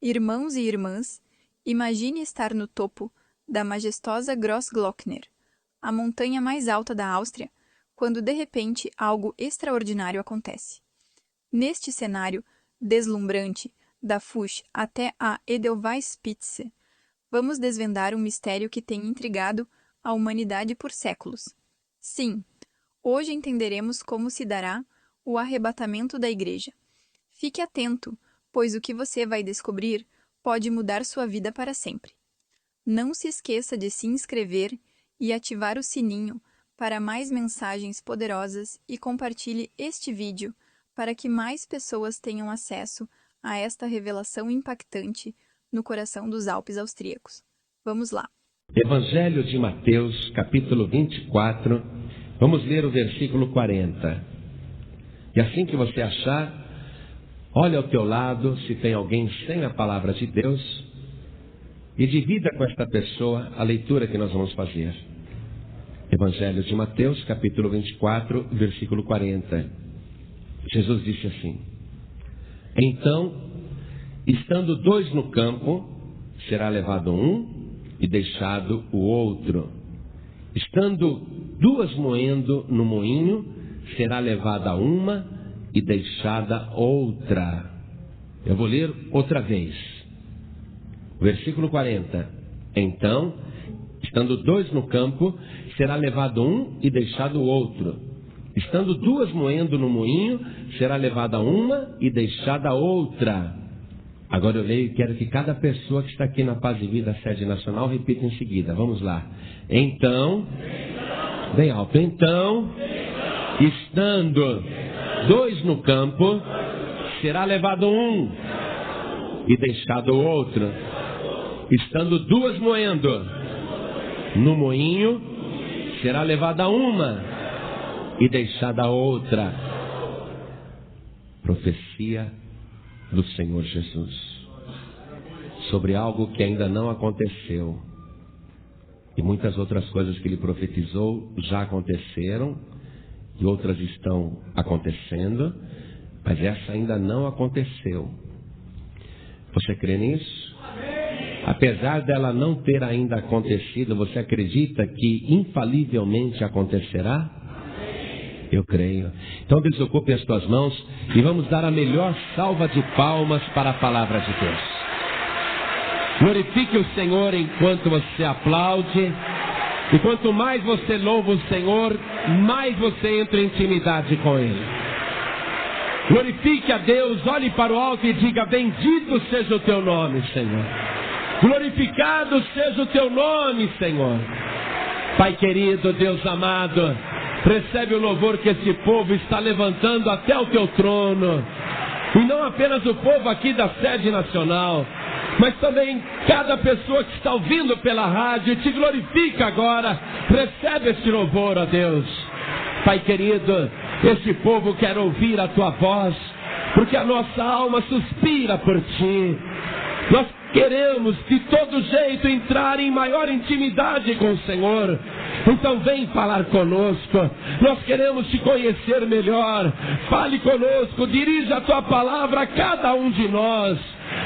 Irmãos e irmãs, imagine estar no topo da majestosa Grossglockner, a montanha mais alta da Áustria, quando de repente algo extraordinário acontece. Neste cenário deslumbrante, da Fuchs até a Edelweiss-Spitze, vamos desvendar um mistério que tem intrigado a humanidade por séculos. Sim, hoje entenderemos como se dará o arrebatamento da Igreja. Fique atento, pois o que você vai descobrir pode mudar sua vida para sempre. Não se esqueça de se inscrever e ativar o sininho para mais mensagens poderosas e compartilhe este vídeo para que mais pessoas tenham acesso a esta revelação impactante no coração dos Alpes austríacos. Vamos lá. Evangelho de Mateus, capítulo 24, vamos ler o versículo 40. E assim que você achar, olha ao teu lado se tem alguém sem a palavra de Deus e divida com esta pessoa a leitura que nós vamos fazer. Evangelho de Mateus, capítulo 24, versículo 40. Jesus disse assim: Então, estando dois no campo, será levado um e deixado o outro. Estando duas moendo no moinho, será levada uma e deixada outra. Eu vou ler outra vez. Versículo 40. Então, estando dois no campo, será levado um e deixado o outro. Estando duas moendo no moinho, será levada uma e deixada outra. Agora eu leio e quero que cada pessoa que está aqui na Paz e Vida Sede Nacional repita em seguida. Vamos lá. Então, bem alto. Então, estando dois no campo, será levado um e deixado o outro. Estando duas moendo no moinho, será levada uma e deixada a outra. Profecia do Senhor Jesus sobre algo que ainda não aconteceu. E muitas outras coisas que ele profetizou já aconteceram e outras estão acontecendo, mas essa ainda não aconteceu. Você crê nisso? Apesar dela não ter ainda acontecido, você acredita que infalivelmente acontecerá? Eu creio. Então desocupe as tuas mãos e vamos dar a melhor salva de palmas para a palavra de Deus. Glorifique o Senhor enquanto você aplaude. E quanto mais você louva o Senhor, mais você entra em intimidade com Ele. Glorifique a Deus, olhe para o alto e diga: bendito seja o teu nome, Senhor. Glorificado seja o teu nome, Senhor. Pai querido, Deus amado, recebe o louvor que esse povo está levantando até o teu trono. E não apenas o povo aqui da sede nacional, mas também cada pessoa que está ouvindo pela rádio. Te glorifica agora. Recebe este louvor, ó Deus. Pai querido, esse povo quer ouvir a tua voz, porque a nossa alma suspira por ti. Nós queremos de todo jeito entrar em maior intimidade com o Senhor. Então vem falar conosco. Nós queremos te conhecer melhor. Fale conosco, dirija a tua palavra a cada um de nós.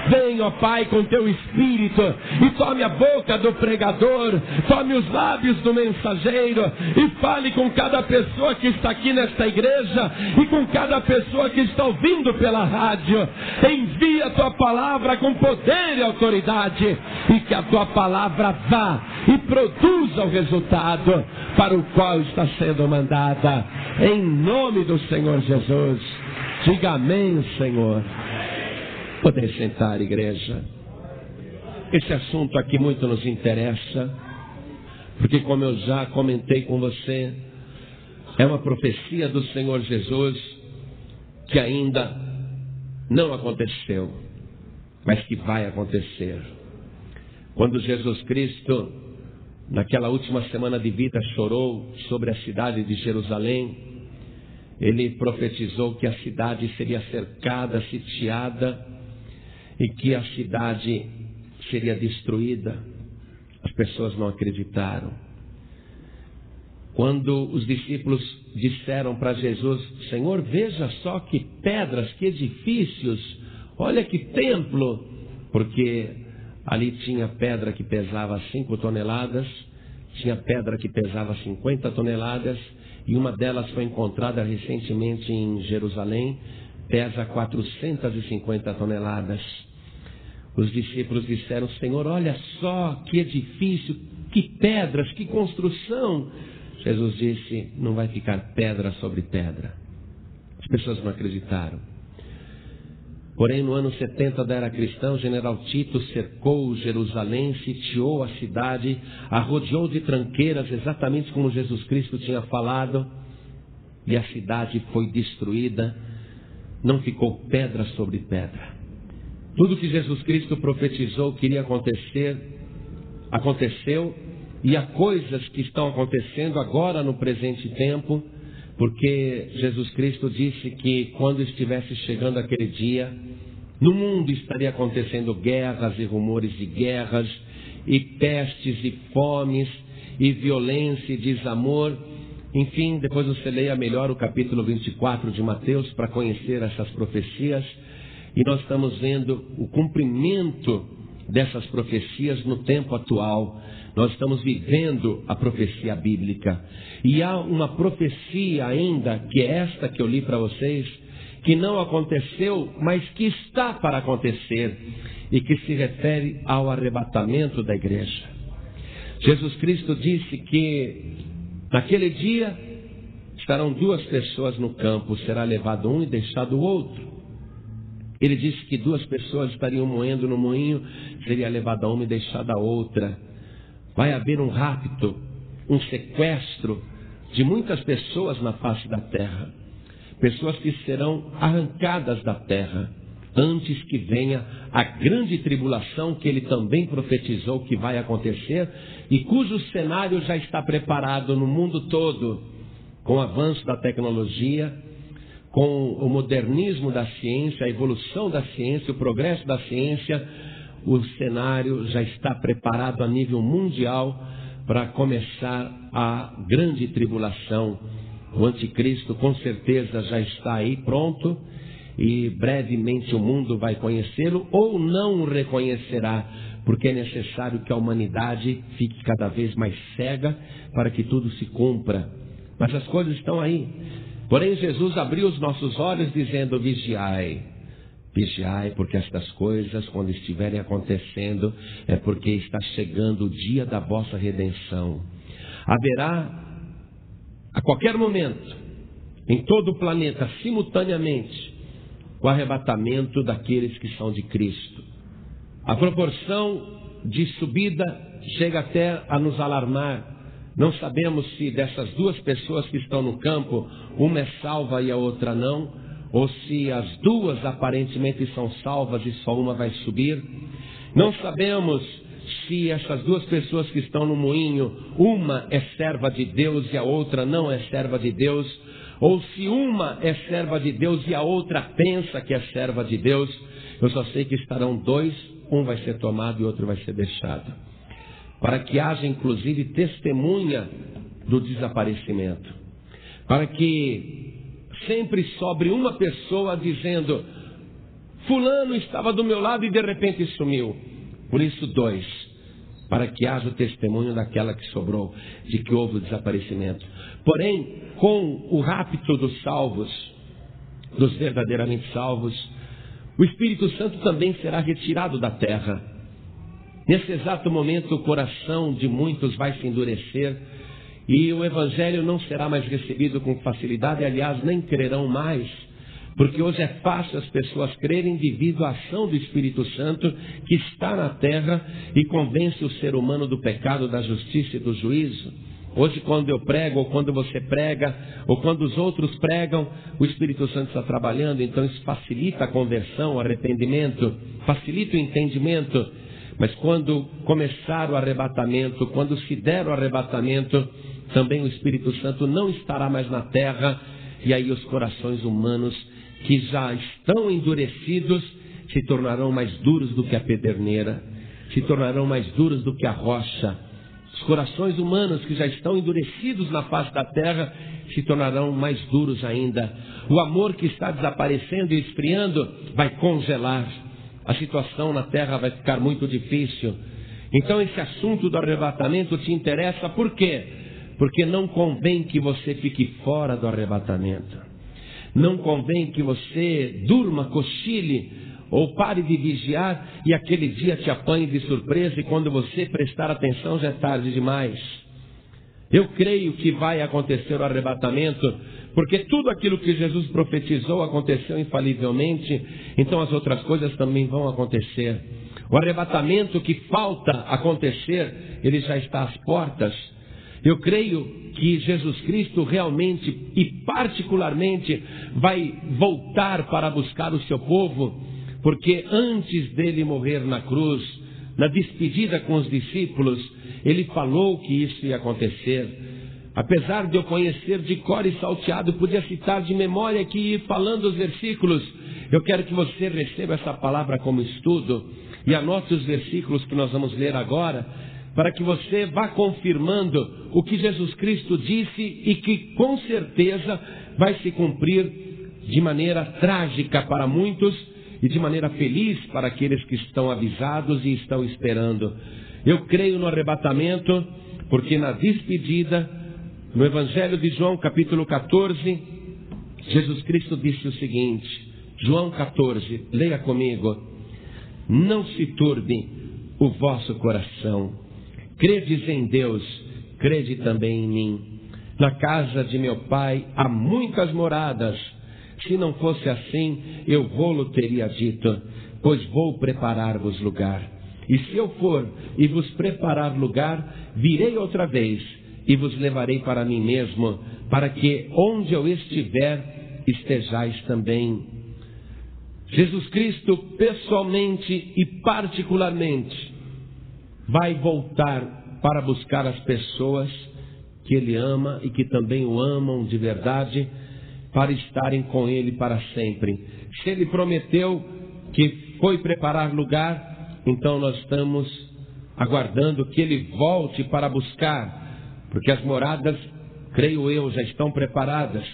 Vem, ó Pai, com teu Espírito e tome a boca do pregador, tome os lábios do mensageiro e fale com cada pessoa que está aqui nesta igreja e com cada pessoa que está ouvindo pela rádio. Envia a tua palavra com poder e autoridade e que a tua palavra vá e produza o resultado para o qual está sendo mandada. Em nome do Senhor Jesus. Diga amém, Senhor. Poder sentar, igreja. Esse assunto aqui muito nos interessa, porque como eu já comentei com você, é uma profecia do Senhor Jesus que ainda não aconteceu, mas que vai acontecer. Quando Jesus Cristo, naquela última semana de vida, chorou sobre a cidade de Jerusalém, ele profetizou que a cidade seria cercada, sitiada, e que a cidade seria destruída. As pessoas não acreditaram. Quando os discípulos disseram para Jesus: Senhor, veja só que pedras, que edifícios, olha que templo. porque ali tinha pedra que pesava 5 toneladas, tinha pedra que pesava 50 toneladas, e uma delas foi encontrada recentemente em Jerusalém, pesa 450 toneladas. Os discípulos disseram: Senhor, olha só que edifício, que pedras, que construção. Jesus disse: não vai ficar pedra sobre pedra. As pessoas não acreditaram. Porém, no ano 70 da era cristã, o general Tito cercou Jerusalém, sitiou a cidade, a rodeou de tranqueiras, exatamente como Jesus Cristo tinha falado, e a cidade foi destruída, não ficou pedra sobre pedra. Tudo que Jesus Cristo profetizou que iria acontecer, aconteceu, e há coisas que estão acontecendo agora no presente tempo, porque Jesus Cristo disse que quando estivesse chegando aquele dia, no mundo estaria acontecendo guerras e rumores de guerras, e pestes e fomes, e violência e desamor. Enfim, depois você leia melhor o capítulo 24 de Mateus para conhecer essas profecias. E nós estamos vendo o cumprimento dessas profecias no tempo atual. Nós estamos vivendo a profecia bíblica. E há uma profecia ainda, que é esta que eu li para vocês, que não aconteceu, mas que está para acontecer, e que se refere ao arrebatamento da igreja. Jesus Cristo disse que naquele dia estarão 2 pessoas no campo, será levado um e deixado o outro. Ele disse que 2 pessoas estariam moendo no moinho, seria levada uma e deixada a outra. Vai haver um rapto, um sequestro de muitas pessoas na face da terra. Pessoas que serão arrancadas da terra antes que venha a grande tribulação que ele também profetizou que vai acontecer e cujo cenário já está preparado no mundo todo, com o avanço da tecnologia, com o modernismo da ciência, a evolução da ciência, o progresso da ciência. O cenário já está preparado a nível mundial para começar a grande tribulação. O anticristo com certeza já está aí pronto e brevemente o mundo vai conhecê-lo ou não o reconhecerá, porque é necessário que a humanidade fique cada vez mais cega para que tudo se cumpra. Mas as coisas estão aí. Porém, Jesus abriu os nossos olhos dizendo: vigiai. Vigiai, porque estas coisas, quando estiverem acontecendo, é porque está chegando o dia da vossa redenção. Haverá, a qualquer momento, em todo o planeta, simultaneamente, o arrebatamento daqueles que são de Cristo. A proporção de subida chega até a nos alarmar. Não sabemos se dessas 2 pessoas que estão no campo, uma é salva e a outra não, ou se as 2 aparentemente são salvas e só uma vai subir. Não sabemos se essas 2 pessoas que estão no moinho, uma é serva de Deus e a outra não é serva de Deus, ou se uma é serva de Deus e a outra pensa que é serva de Deus. Eu só sei que estarão 2, um vai ser tomado e outro vai ser deixado, para que haja inclusive testemunha do desaparecimento, para que sempre sobre uma pessoa dizendo: fulano estava do meu lado e de repente sumiu. Por isso 2, para que haja o testemunho daquela que sobrou, de que houve o desaparecimento. Porém, com o rapto dos salvos, dos verdadeiramente salvos, o Espírito Santo também será retirado da terra. Nesse exato momento, o coração de muitos vai se endurecer e o Evangelho não será mais recebido com facilidade. Aliás, nem crerão mais, porque hoje é fácil as pessoas crerem devido à ação do Espírito Santo que está na terra e convence o ser humano do pecado, da justiça e do juízo. Hoje, quando eu prego, ou quando você prega, ou quando os outros pregam, o Espírito Santo está trabalhando. Então isso facilita a conversão, o arrependimento, facilita o entendimento. Mas quando começar o arrebatamento, quando se der o arrebatamento, também o Espírito Santo não estará mais na terra. E aí os corações humanos que já estão endurecidos se tornarão mais duros do que a pederneira, se tornarão mais duros do que a rocha. Os corações humanos que já estão endurecidos na face da terra se tornarão mais duros ainda. O amor que está desaparecendo e esfriando vai congelar. a situação na terra vai ficar muito difícil. Então esse assunto do arrebatamento te interessa, por quê? Porque não convém que você fique fora do arrebatamento. Não convém que você durma, cochile, ou pare de vigiar e aquele dia te apanhe de surpresa e quando você prestar atenção já é tarde demais. Eu creio que vai acontecer o arrebatamento, porque tudo aquilo que Jesus profetizou aconteceu infalivelmente, então as outras coisas também vão acontecer. O arrebatamento que falta acontecer, ele já está às portas. Eu creio que Jesus Cristo realmente e particularmente vai voltar para buscar o seu povo, porque antes dele morrer na cruz, na despedida com os discípulos, ele falou que isso ia acontecer. Apesar de eu conhecer de cor e salteado, podia citar de memória aqui e ir falando os versículos. Eu quero que você receba essa palavra como estudo e anote os versículos que nós vamos ler agora, para que você vá confirmando o que Jesus Cristo disse e que com certeza vai se cumprir de maneira trágica para muitos e de maneira feliz para aqueles que estão avisados e estão esperando. Eu creio no arrebatamento, porque na despedida, no Evangelho de João, capítulo 14, Jesus Cristo disse o seguinte, João 14, leia comigo: não se turbe o vosso coração, credes em Deus, crede também em mim. Na casa de meu Pai há muitas moradas, se não fosse assim, eu vou-lo teria dito, pois vou preparar-vos lugar. E se eu for e vos preparar lugar, virei outra vez e vos levarei para mim mesmo, para que onde eu estiver, estejais também. Jesus Cristo, pessoalmente e particularmente, vai voltar para buscar as pessoas que Ele ama e que também o amam de verdade, para estarem com Ele para sempre. Se Ele prometeu que foi preparar lugar, então nós estamos aguardando que Ele volte para buscar, porque as moradas, creio eu, já estão preparadas.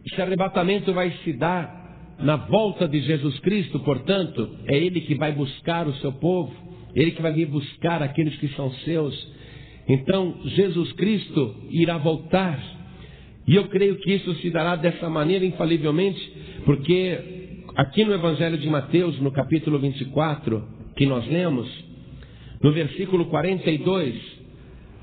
Esse arrebatamento vai se dar na volta de Jesus Cristo, portanto, é Ele que vai buscar o seu povo, Ele que vai vir buscar aqueles que são seus. Então, Jesus Cristo irá voltar, e eu creio que isso se dará dessa maneira infalivelmente, porque aqui no Evangelho de Mateus, no capítulo 24, que nós lemos, no versículo 42,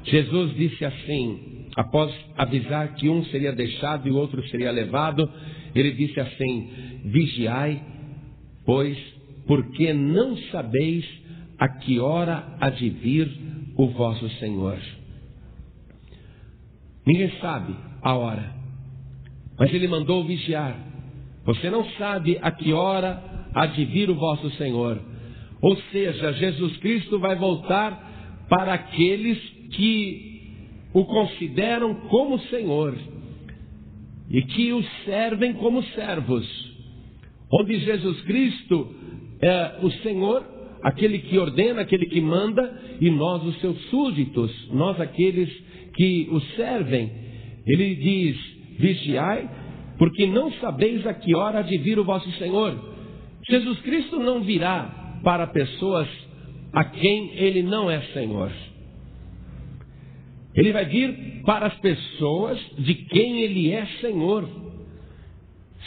Jesus disse assim, após avisar que um seria deixado e o outro seria levado, Ele disse assim, vigiai, pois, porque não sabeis a que hora há de vir o vosso Senhor. Ninguém sabe a hora, mas Ele mandou vigiar. Você não sabe a que hora há de vir o vosso Senhor. Ou seja, Jesus Cristo vai voltar para aqueles que o consideram como Senhor e que o servem como servos. Onde Jesus Cristo é o Senhor, aquele que ordena, aquele que manda, e nós os seus súditos, nós aqueles que o servem. Ele diz, vigiai, porque não sabeis a que hora há de vir o vosso Senhor. Jesus Cristo não virá para pessoas a quem Ele não é Senhor. Ele vai vir para as pessoas de quem Ele é Senhor.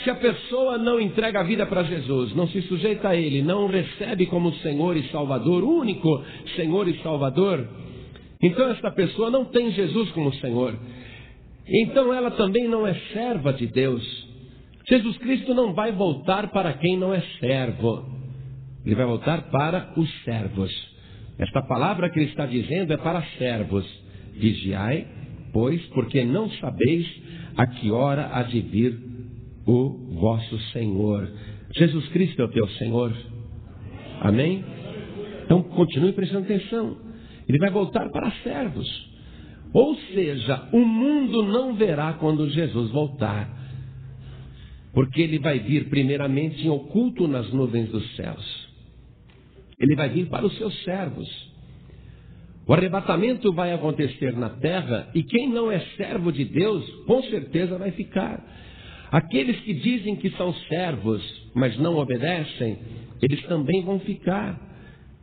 Se a pessoa não entrega a vida para Jesus, não se sujeita a Ele, não o recebe como Senhor e Salvador, único Senhor e Salvador, então esta pessoa não tem Jesus como Senhor. Então ela também não é serva de Deus. Jesus Cristo não vai voltar para quem não é servo. Ele vai voltar para os servos. Esta palavra que Ele está dizendo é para servos. Vigiai, pois, porque não sabeis a que hora há de vir o vosso Senhor. Jesus Cristo é o teu Senhor. Amém? Então continue prestando atenção. Ele vai voltar para servos. Ou seja, o mundo não verá quando Jesus voltar, porque Ele vai vir primeiramente em oculto nas nuvens dos céus. Ele vai vir para os seus servos. O arrebatamento vai acontecer na terra, e quem não é servo de Deus, com certeza vai ficar. Aqueles que dizem que são servos, mas não obedecem, eles também vão ficar.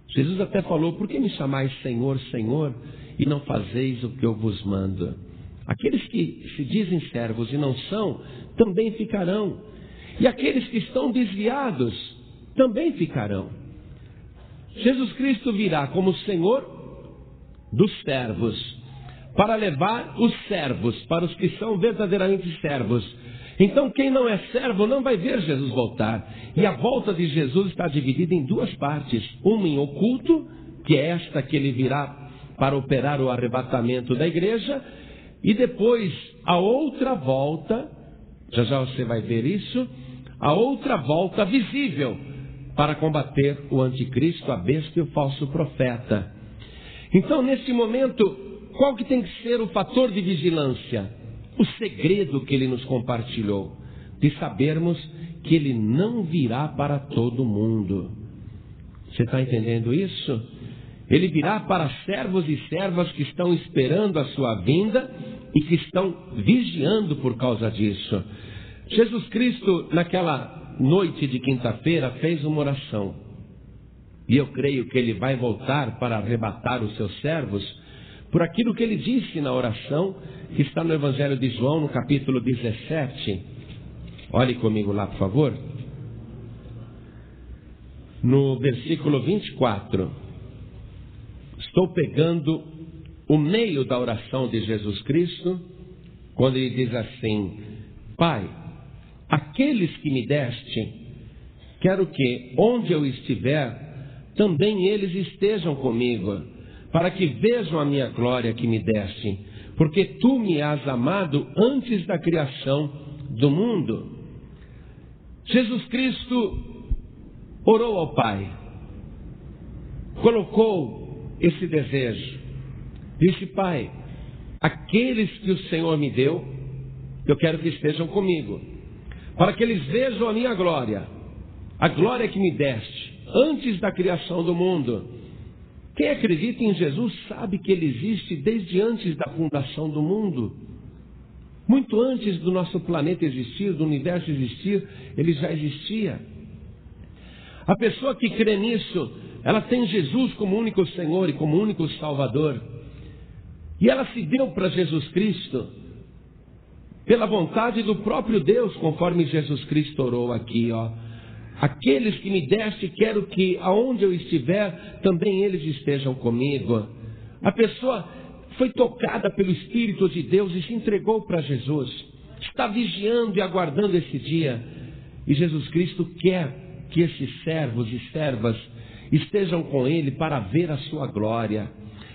Jesus até falou: por que me chamais Senhor, Senhor, e não fazeis o que eu vos mando? Aqueles que se dizem servos e não são, também ficarão. E aqueles que estão desviados, também ficarão. Jesus Cristo virá como Senhor dos servos, para levar os servos, para os que são verdadeiramente servos. Então quem não é servo não vai ver Jesus voltar. E a volta de Jesus está dividida em duas partes. Uma em oculto, que é esta que ele virá para operar o arrebatamento da igreja. E depois a outra volta, já já você vai ver isso, a outra volta visível, para combater o anticristo, a besta e o falso profeta. Então nesse momento, qual que tem que ser o fator de vigilância? O segredo que ele nos compartilhou, de sabermos que ele não virá para todo mundo. Você está entendendo isso? Ele virá para servos e servas que estão esperando a sua vinda e que estão vigiando por causa disso. Jesus Cristo, naquela noite de quinta-feira, fez uma oração. E eu creio que ele vai voltar para arrebatar os seus servos por aquilo que ele disse na oração, que está no Evangelho de João, no capítulo 17. Olhe comigo lá, por favor. No versículo 24. Estou pegando o meio da oração de Jesus Cristo, quando ele diz assim: Pai, aqueles que me deste, quero que, onde eu estiver, também eles estejam comigo, para que vejam a minha glória que me deste, porque tu me has amado antes da criação do mundo. Jesus Cristo orou ao Pai, colocou esse desejo, disse: Pai, aqueles que o Senhor me deu, eu quero que estejam comigo, para que eles vejam a minha glória, a glória que me deste antes da criação do mundo. Quem acredita em Jesus sabe que ele existe desde antes da fundação do mundo. Muito antes do nosso planeta existir, do universo existir, ele já existia. A pessoa que crê nisso, ela tem Jesus como único Senhor e como único Salvador. E ela se deu para Jesus Cristo pela vontade do próprio Deus, conforme Jesus Cristo orou aqui, ó. Aqueles que me deste, quero que aonde eu estiver, também eles estejam comigo. A pessoa foi tocada pelo Espírito de Deus e se entregou para Jesus. Está vigiando e aguardando esse dia. E Jesus Cristo quer que esses servos e servas estejam com ele para ver a sua glória,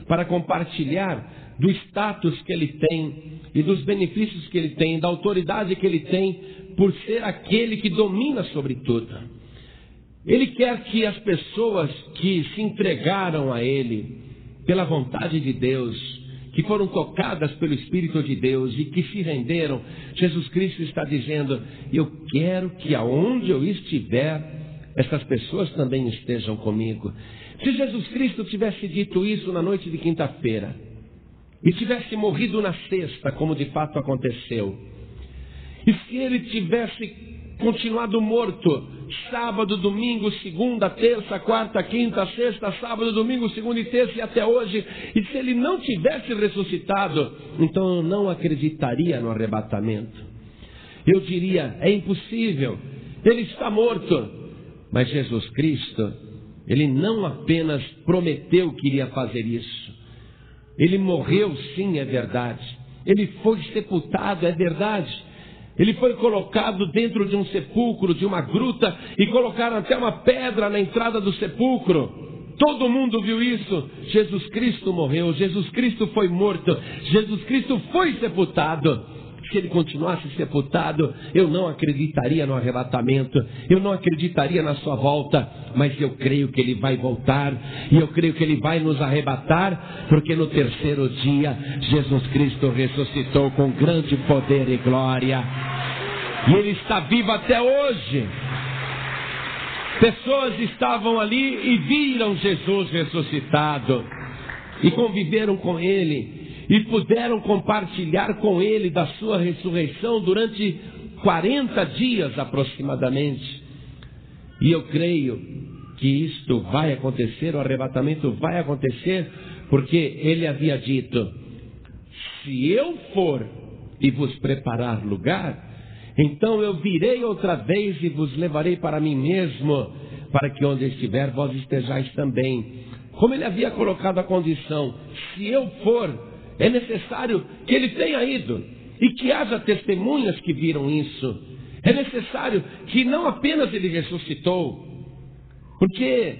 para compartilhar do status que ele tem e dos benefícios que ele tem, da autoridade que ele tem, por ser aquele que domina sobre tudo. Ele quer que as pessoas que se entregaram a ele pela vontade de Deus, que foram tocadas pelo Espírito de Deus e que se renderam, Jesus Cristo está dizendo: eu quero que aonde eu estiver, essas pessoas também estejam comigo. Se Jesus Cristo tivesse dito isso na noite de quinta-feira e tivesse morrido na sexta, como de fato aconteceu, e se ele tivesse continuado morto sábado, domingo, segunda, terça, quarta, quinta, sexta, sábado, domingo, segunda e terça e até hoje, e se ele não tivesse ressuscitado, então eu não acreditaria no arrebatamento. Eu diria: é impossível, ele está morto. Mas Jesus Cristo, ele não apenas prometeu que iria fazer isso, ele morreu, sim, é verdade. Ele foi sepultado, é verdade. Ele foi colocado dentro de um sepulcro, de uma gruta, e colocaram até uma pedra na entrada do sepulcro. Todo mundo viu isso. Jesus Cristo morreu, Jesus Cristo foi morto, Jesus Cristo foi sepultado. Se ele continuasse sepultado, eu não acreditaria no arrebatamento, eu não acreditaria na sua volta, mas eu creio que ele vai voltar, e eu creio que ele vai nos arrebatar, porque no terceiro dia, Jesus Cristo ressuscitou com grande poder e glória, e ele está vivo até hoje. Pessoas estavam ali e viram Jesus ressuscitado, e conviveram com ele, e puderam compartilhar com ele da sua ressurreição durante 40 dias aproximadamente. E eu creio que isto vai acontecer, o arrebatamento vai acontecer, porque ele havia dito: se eu for e vos preparar lugar, então eu virei outra vez e vos levarei para mim mesmo, para que onde estiver vós estejais também. Como ele havia colocado a condição: se eu for, é necessário que ele tenha ido e que haja testemunhas que viram isso. É necessário que não apenas ele ressuscitou, porque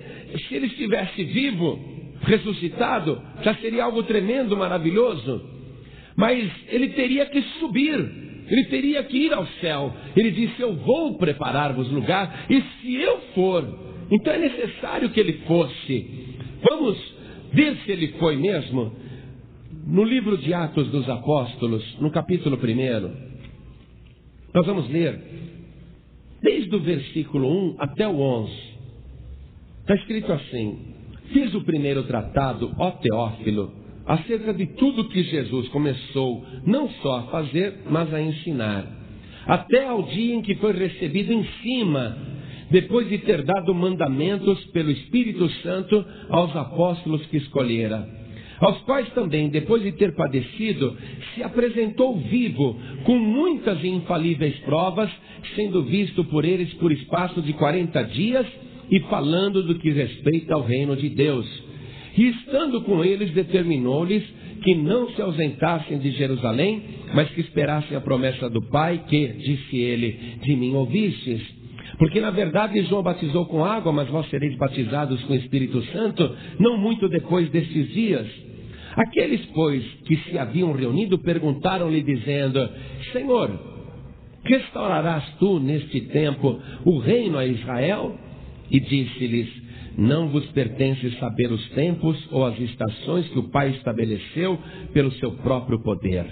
se ele estivesse vivo, ressuscitado, já seria algo tremendo, maravilhoso. Mas ele teria que subir, ele teria que ir ao céu. Ele disse: eu vou preparar-vos lugar, e se eu for, então é necessário que ele fosse. Vamos ver se ele foi mesmo. No livro de Atos dos Apóstolos, no capítulo 1, nós vamos ler desde o versículo 1 até o 11. Está escrito assim: fiz o primeiro tratado, ó Teófilo, acerca de tudo que Jesus começou não só a fazer, mas a ensinar, até ao dia em que foi recebido em cima, depois de ter dado mandamentos pelo Espírito Santo aos apóstolos que escolhera, aos quais também, depois de ter padecido, se apresentou vivo, com muitas e infalíveis provas, sendo visto por eles por espaço de 40 dias, e falando do que respeita ao reino de Deus. E estando com eles, determinou-lhes que não se ausentassem de Jerusalém, mas que esperassem a promessa do Pai, que, disse ele, de mim ouvistes. Porque na verdade João batizou com água, mas vós sereis batizados com o Espírito Santo, não muito depois destes dias. Aqueles, pois, que se haviam reunido, perguntaram-lhe, dizendo: Senhor, restaurarás tu neste tempo o reino a Israel? E disse-lhes: não vos pertence saber os tempos ou as estações que o Pai estabeleceu pelo seu próprio poder.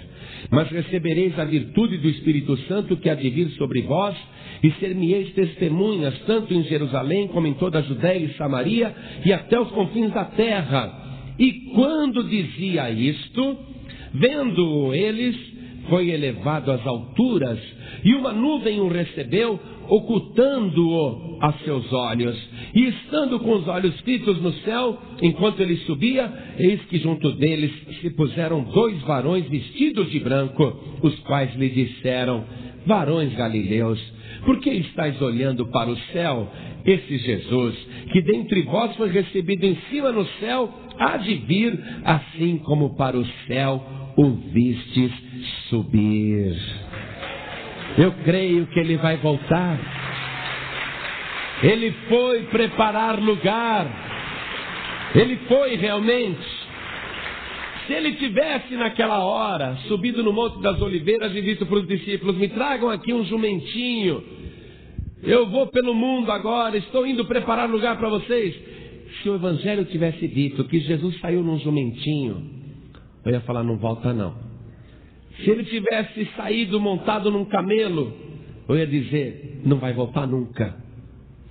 Mas recebereis a virtude do Espírito Santo que há de vir sobre vós, e ser-me-eis testemunhas, tanto em Jerusalém como em toda a Judéia e Samaria, e até os confins da terra. E quando dizia isto, vendo eles, foi elevado às alturas, e uma nuvem o recebeu, ocultando-o a seus olhos. E estando com os olhos fitos no céu, enquanto ele subia, eis que junto deles se puseram 2 varões vestidos de branco, os quais lhe disseram: varões galileus, por que estáis olhando para o céu? Esse Jesus, que dentre vós foi recebido em cima no céu, há de vir, assim como para o céu o vistes subir. Eu creio que ele vai voltar. Ele foi preparar lugar. Ele foi realmente. Se ele tivesse naquela hora subido no Monte das Oliveiras e dito para os discípulos: me tragam aqui um jumentinho, eu vou pelo mundo agora, estou indo preparar lugar para vocês. Se o Evangelho tivesse dito que Jesus saiu num jumentinho, eu ia falar: não volta não. Se ele tivesse saído montado num camelo, eu ia dizer: não vai voltar nunca.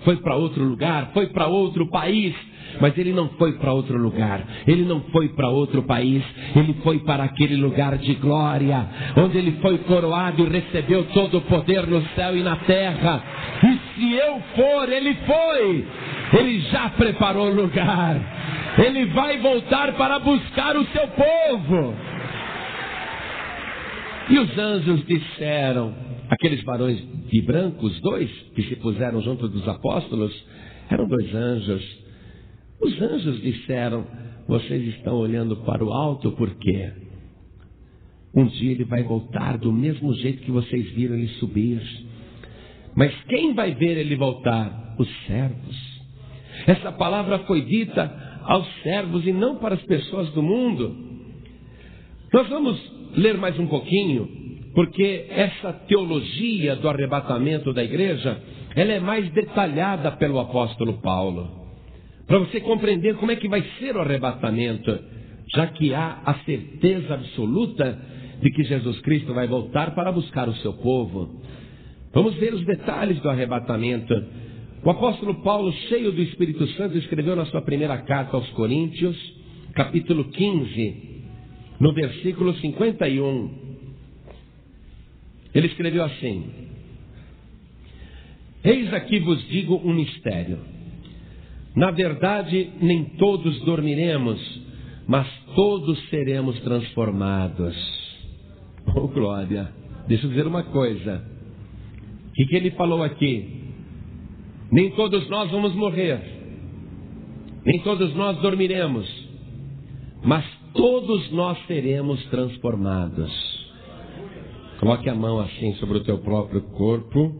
Foi para outro lugar, foi para outro país. Mas ele não foi para outro lugar, ele não foi para outro país, ele foi para aquele lugar de glória, onde ele foi coroado e recebeu todo o poder no céu e na terra. E se eu for, ele foi, ele já preparou o lugar, ele vai voltar para buscar o seu povo. E os anjos disseram, aqueles varões de branco, os 2 que se puseram junto dos apóstolos, eram 2 anjos. Os anjos disseram: vocês estão olhando para o alto por quê? Um dia ele vai voltar do mesmo jeito que vocês viram ele subir. Mas quem vai ver ele voltar? Os servos. Essa palavra foi dita aos servos e não para as pessoas do mundo. Nós vamos ler mais um pouquinho, porque essa teologia do arrebatamento da igreja, ela é mais detalhada pelo apóstolo Paulo. Para você compreender como é que vai ser o arrebatamento, já que há a certeza absoluta de que Jesus Cristo vai voltar para buscar o seu povo. Vamos ver os detalhes do arrebatamento. O apóstolo Paulo, cheio do Espírito Santo, escreveu na sua primeira carta aos Coríntios, capítulo 15, no versículo 51. Ele escreveu assim: Eis aqui vos digo um mistério. Na verdade, nem todos dormiremos, mas todos seremos transformados. Oh, glória! Deixa eu dizer uma coisa. O que ele falou aqui? Nem todos nós vamos morrer. Nem todos nós dormiremos. Mas todos nós seremos transformados. Coloque a mão assim sobre o teu próprio corpo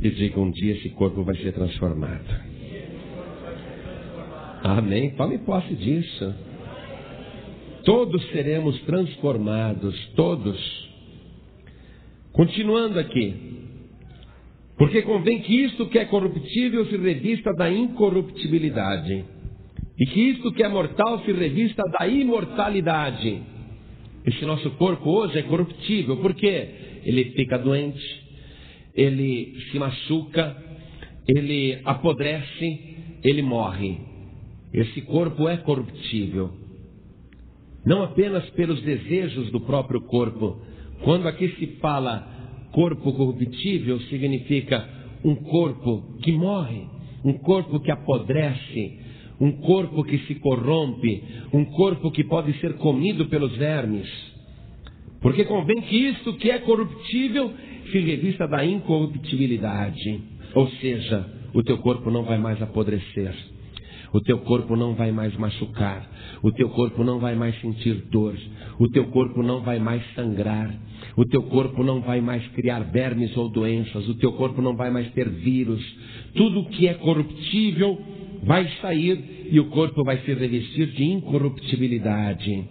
e diga: um dia esse corpo vai ser transformado. Amém? Tome posse disso. Todos seremos transformados, todos. Continuando aqui. Porque convém que isto que é corruptível se revista da incorruptibilidade, e que isto que é mortal se revista da imortalidade. Esse nosso corpo hoje é corruptível, porque ele fica doente, ele se machuca, ele apodrece, ele morre. Esse corpo é corruptível, não apenas pelos desejos do próprio corpo. Quando aqui se fala corpo corruptível, significa um corpo que morre, um corpo que apodrece, um corpo que se corrompe, um corpo que pode ser comido pelos vermes. Porque convém que isto que é corruptível se revista da incorruptibilidade. Ou seja, o teu corpo não vai mais apodrecer, o teu corpo não vai mais machucar, o teu corpo não vai mais sentir dor, o teu corpo não vai mais sangrar, o teu corpo não vai mais criar vermes ou doenças, o teu corpo não vai mais ter vírus. Tudo que é corruptível vai sair e o corpo vai se revestir de incorruptibilidade.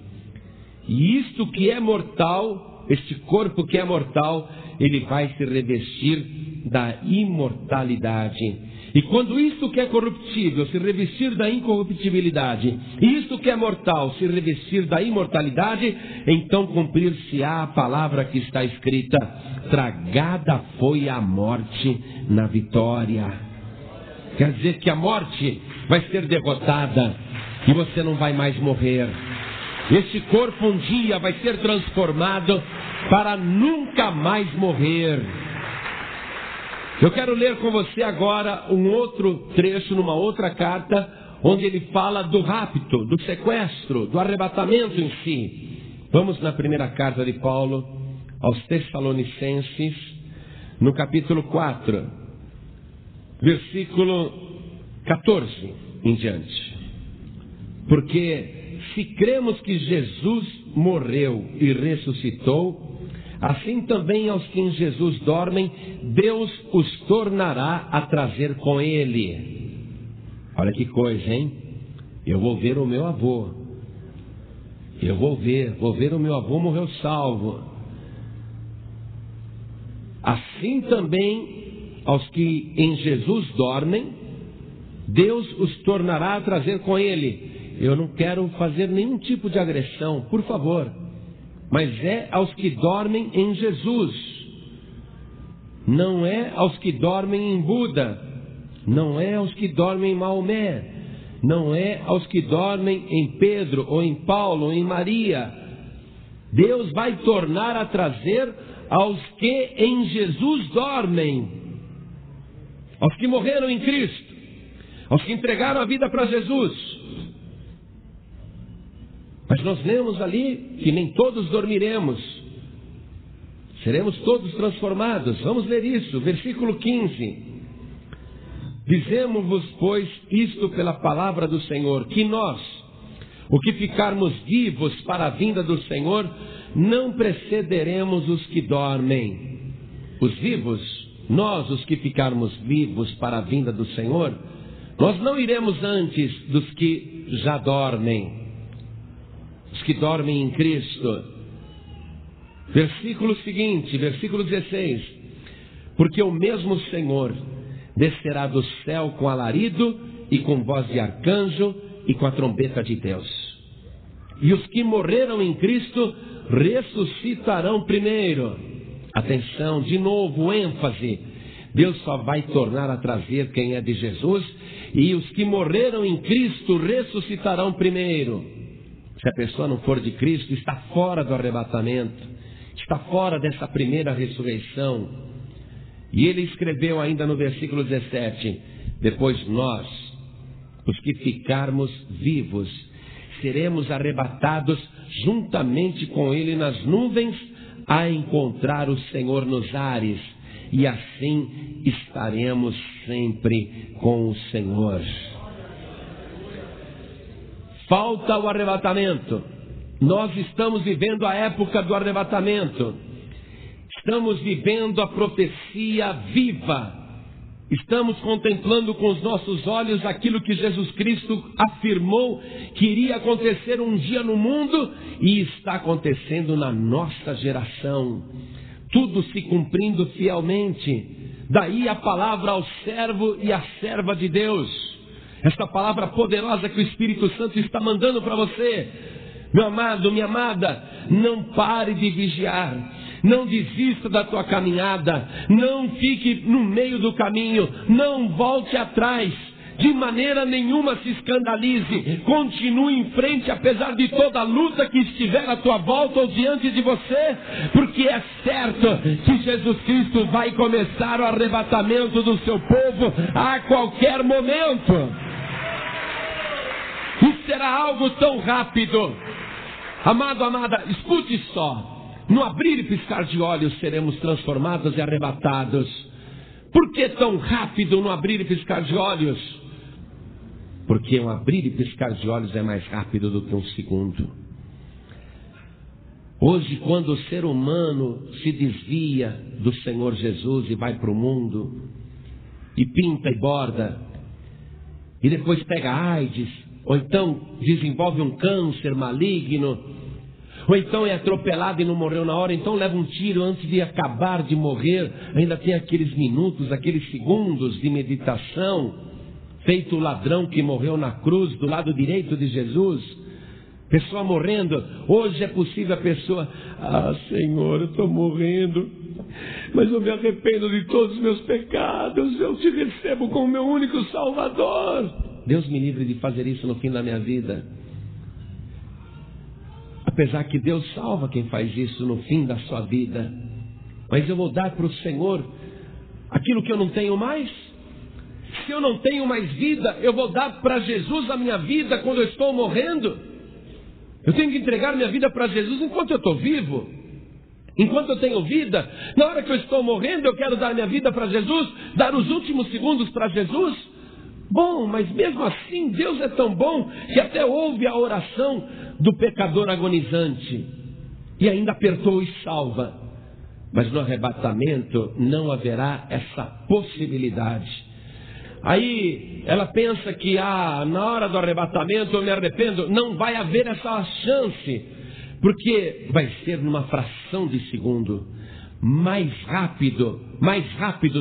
E isto que é mortal, este corpo que é mortal, ele vai se revestir da imortalidade. E quando isto que é corruptível se revestir da incorruptibilidade, e isto que é mortal se revestir da imortalidade, então cumprir-se-á a palavra que está escrita: tragada foi a morte na vitória. Quer dizer que a morte vai ser derrotada e você não vai mais morrer. Este corpo um dia vai ser transformado para nunca mais morrer. Eu quero ler com você agora um outro trecho numa outra carta, onde ele fala do rapto, do sequestro, do arrebatamento em si. Vamos na primeira carta de Paulo aos Tessalonicenses, no capítulo 4, versículo 14 em diante. Porque se cremos que Jesus morreu e ressuscitou, assim também aos que em Jesus dormem, Deus os tornará a trazer com Ele. Olha que coisa, hein? Eu vou ver o meu avô. Vou ver o meu avô morreu salvo. Assim também aos que em Jesus dormem, Deus os tornará a trazer com Ele. Eu não quero fazer nenhum tipo de agressão, por favor. Mas é aos que dormem em Jesus. Não é aos que dormem em Buda. Não é aos que dormem em Maomé. Não é aos que dormem em Pedro, ou em Paulo, ou em Maria. Deus vai tornar a trazer aos que em Jesus dormem. Aos que morreram em Cristo. Aos que entregaram a vida para Jesus. Mas nós lemos ali que nem todos dormiremos, seremos todos transformados. Vamos ler isso, versículo 15. Dizemos-vos, pois, isto pela palavra do Senhor, que nós, o que ficarmos vivos para a vinda do Senhor, não precederemos os que dormem. Os vivos, nós, os que ficarmos vivos para a vinda do Senhor, nós não iremos antes dos que já dormem. Os que dormem em Cristo. Versículo seguinte, versículo 16. Porque o mesmo Senhor descerá do céu com alarido e com voz de arcanjo e com a trombeta de Deus. E os que morreram em Cristo ressuscitarão primeiro. Atenção, de novo, ênfase. Deus só vai tornar a trazer quem é de Jesus, e os que morreram em Cristo ressuscitarão primeiro. Se a pessoa não for de Cristo, está fora do arrebatamento, está fora dessa primeira ressurreição. E ele escreveu ainda no versículo 17: depois nós, os que ficarmos vivos, seremos arrebatados juntamente com ele nas nuvens, a encontrar o Senhor nos ares, e assim estaremos sempre com o Senhor. Falta o arrebatamento. Nós estamos vivendo a época do arrebatamento. Estamos vivendo a profecia viva. Estamos contemplando com os nossos olhos aquilo que Jesus Cristo afirmou que iria acontecer um dia no mundo, e está acontecendo na nossa geração. Tudo se cumprindo fielmente. Daí a palavra ao servo e à serva de Deus. Esta palavra poderosa que o Espírito Santo está mandando para você. Meu amado, minha amada, não pare de vigiar. Não desista da tua caminhada. Não fique no meio do caminho. Não volte atrás. De maneira nenhuma se escandalize. Continue em frente, apesar de toda a luta que estiver à tua volta ou diante de você, porque é certo que Jesus Cristo vai começar o arrebatamento do seu povo a qualquer momento. E será algo tão rápido. Amado, amada, escute só. No abrir e piscar de olhos seremos transformados e arrebatados. Por que tão rápido no abrir e piscar de olhos? Porque um abrir e piscar de olhos é mais rápido do que um segundo. Hoje, quando o ser humano se desvia do Senhor Jesus e vai para o mundo, e pinta e borda, e depois pega AIDS, ou então desenvolve um câncer maligno, ou então é atropelado e não morreu na hora, então leva um tiro antes de acabar de morrer, ainda tem aqueles minutos, aqueles segundos de meditação, feito o ladrão que morreu na cruz, do lado direito de Jesus, pessoa morrendo. Hoje é possível a pessoa, Senhor, eu estou morrendo, mas eu me arrependo de todos os meus pecados, eu te recebo como meu único Salvador. Deus me livre de fazer isso no fim da minha vida. Apesar que Deus salva quem faz isso no fim da sua vida. Mas eu vou dar para o Senhor aquilo que eu não tenho mais. Se eu não tenho mais vida, eu vou dar para Jesus a minha vida quando eu estou morrendo. Eu tenho que entregar minha vida para Jesus enquanto eu estou vivo. Enquanto eu tenho vida. Na hora que eu estou morrendo, eu quero dar minha vida para Jesus, dar os últimos segundos para Jesus. Bom, mas mesmo assim, Deus é tão bom que até ouve a oração do pecador agonizante e ainda apertou e salva. Mas no arrebatamento não haverá essa possibilidade. Aí ela pensa que na hora do arrebatamento eu me arrependo. Não vai haver essa chance, porque vai ser numa fração de segundo. Mais rápido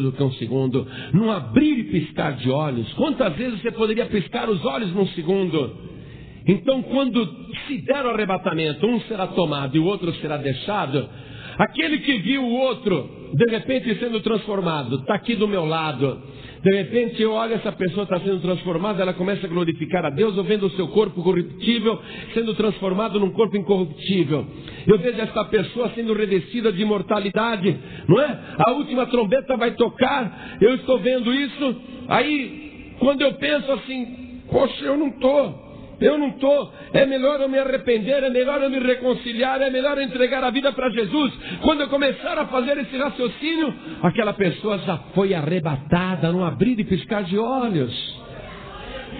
do que um segundo, num abrir e piscar de olhos. Quantas vezes você poderia piscar os olhos num segundo? Então, quando se der o arrebatamento, um será tomado e o outro será deixado. Aquele que viu o outro, de repente sendo transformado, está aqui do meu lado. De repente eu olho, essa pessoa está sendo transformada, ela começa a glorificar a Deus. Eu vendo o seu corpo corruptível sendo transformado num corpo incorruptível. Eu vejo essa pessoa sendo revestida de imortalidade, não é? A última trombeta vai tocar, eu estou vendo isso. Aí, quando eu penso assim, poxa, eu não estou. É melhor eu me arrepender, é melhor eu me reconciliar, é melhor eu entregar a vida para Jesus. Quando eu começar a fazer esse raciocínio, aquela pessoa já foi arrebatada no abrir e piscar de olhos.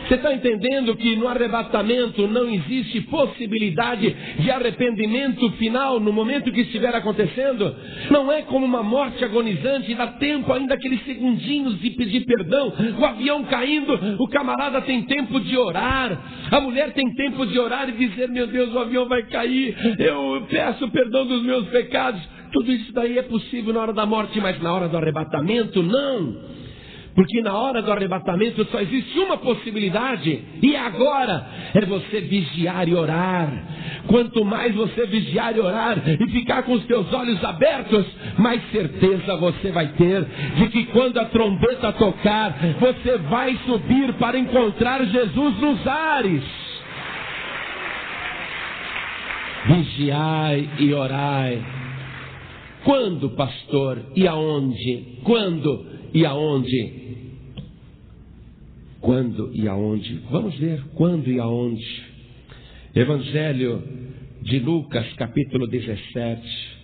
Você está entendendo que no arrebatamento não existe possibilidade de arrependimento final no momento que estiver acontecendo? Não é como uma morte agonizante, dá tempo ainda aqueles segundinhos de pedir perdão. O avião caindo, o camarada tem tempo de orar, a mulher tem tempo de orar e dizer, meu Deus, o avião vai cair, eu peço perdão dos meus pecados. Tudo isso daí é possível na hora da morte, mas na hora do arrebatamento, não. Porque na hora do arrebatamento só existe uma possibilidade, e agora é você vigiar e orar. Quanto mais você vigiar e orar e ficar com os teus olhos abertos, mais certeza você vai ter de que quando a trombeta tocar, você vai subir para encontrar Jesus nos ares. Vigiai e orai. Quando, pastor? E aonde? Quando e aonde? Quando e aonde? Vamos ver quando e aonde. Evangelho de Lucas, capítulo 17.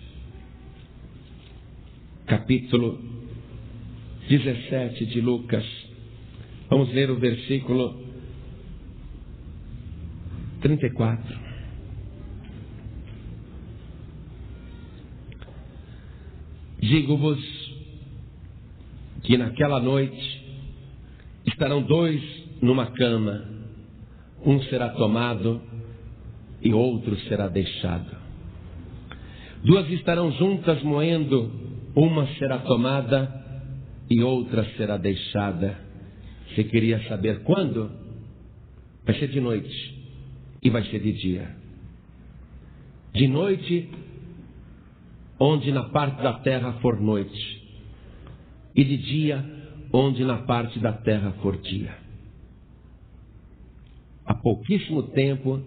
Capítulo 17 de Lucas. Vamos ler o versículo 34. Digo-vos que naquela noite estarão 2 numa cama, um será tomado e outro será deixado. 2 estarão juntas moendo, uma será tomada e outra será deixada. Você queria saber quando? Vai ser de noite e vai ser de dia. De noite, onde na parte da terra for noite, e de dia, onde na parte da terra for dia. Há pouquíssimo tempo,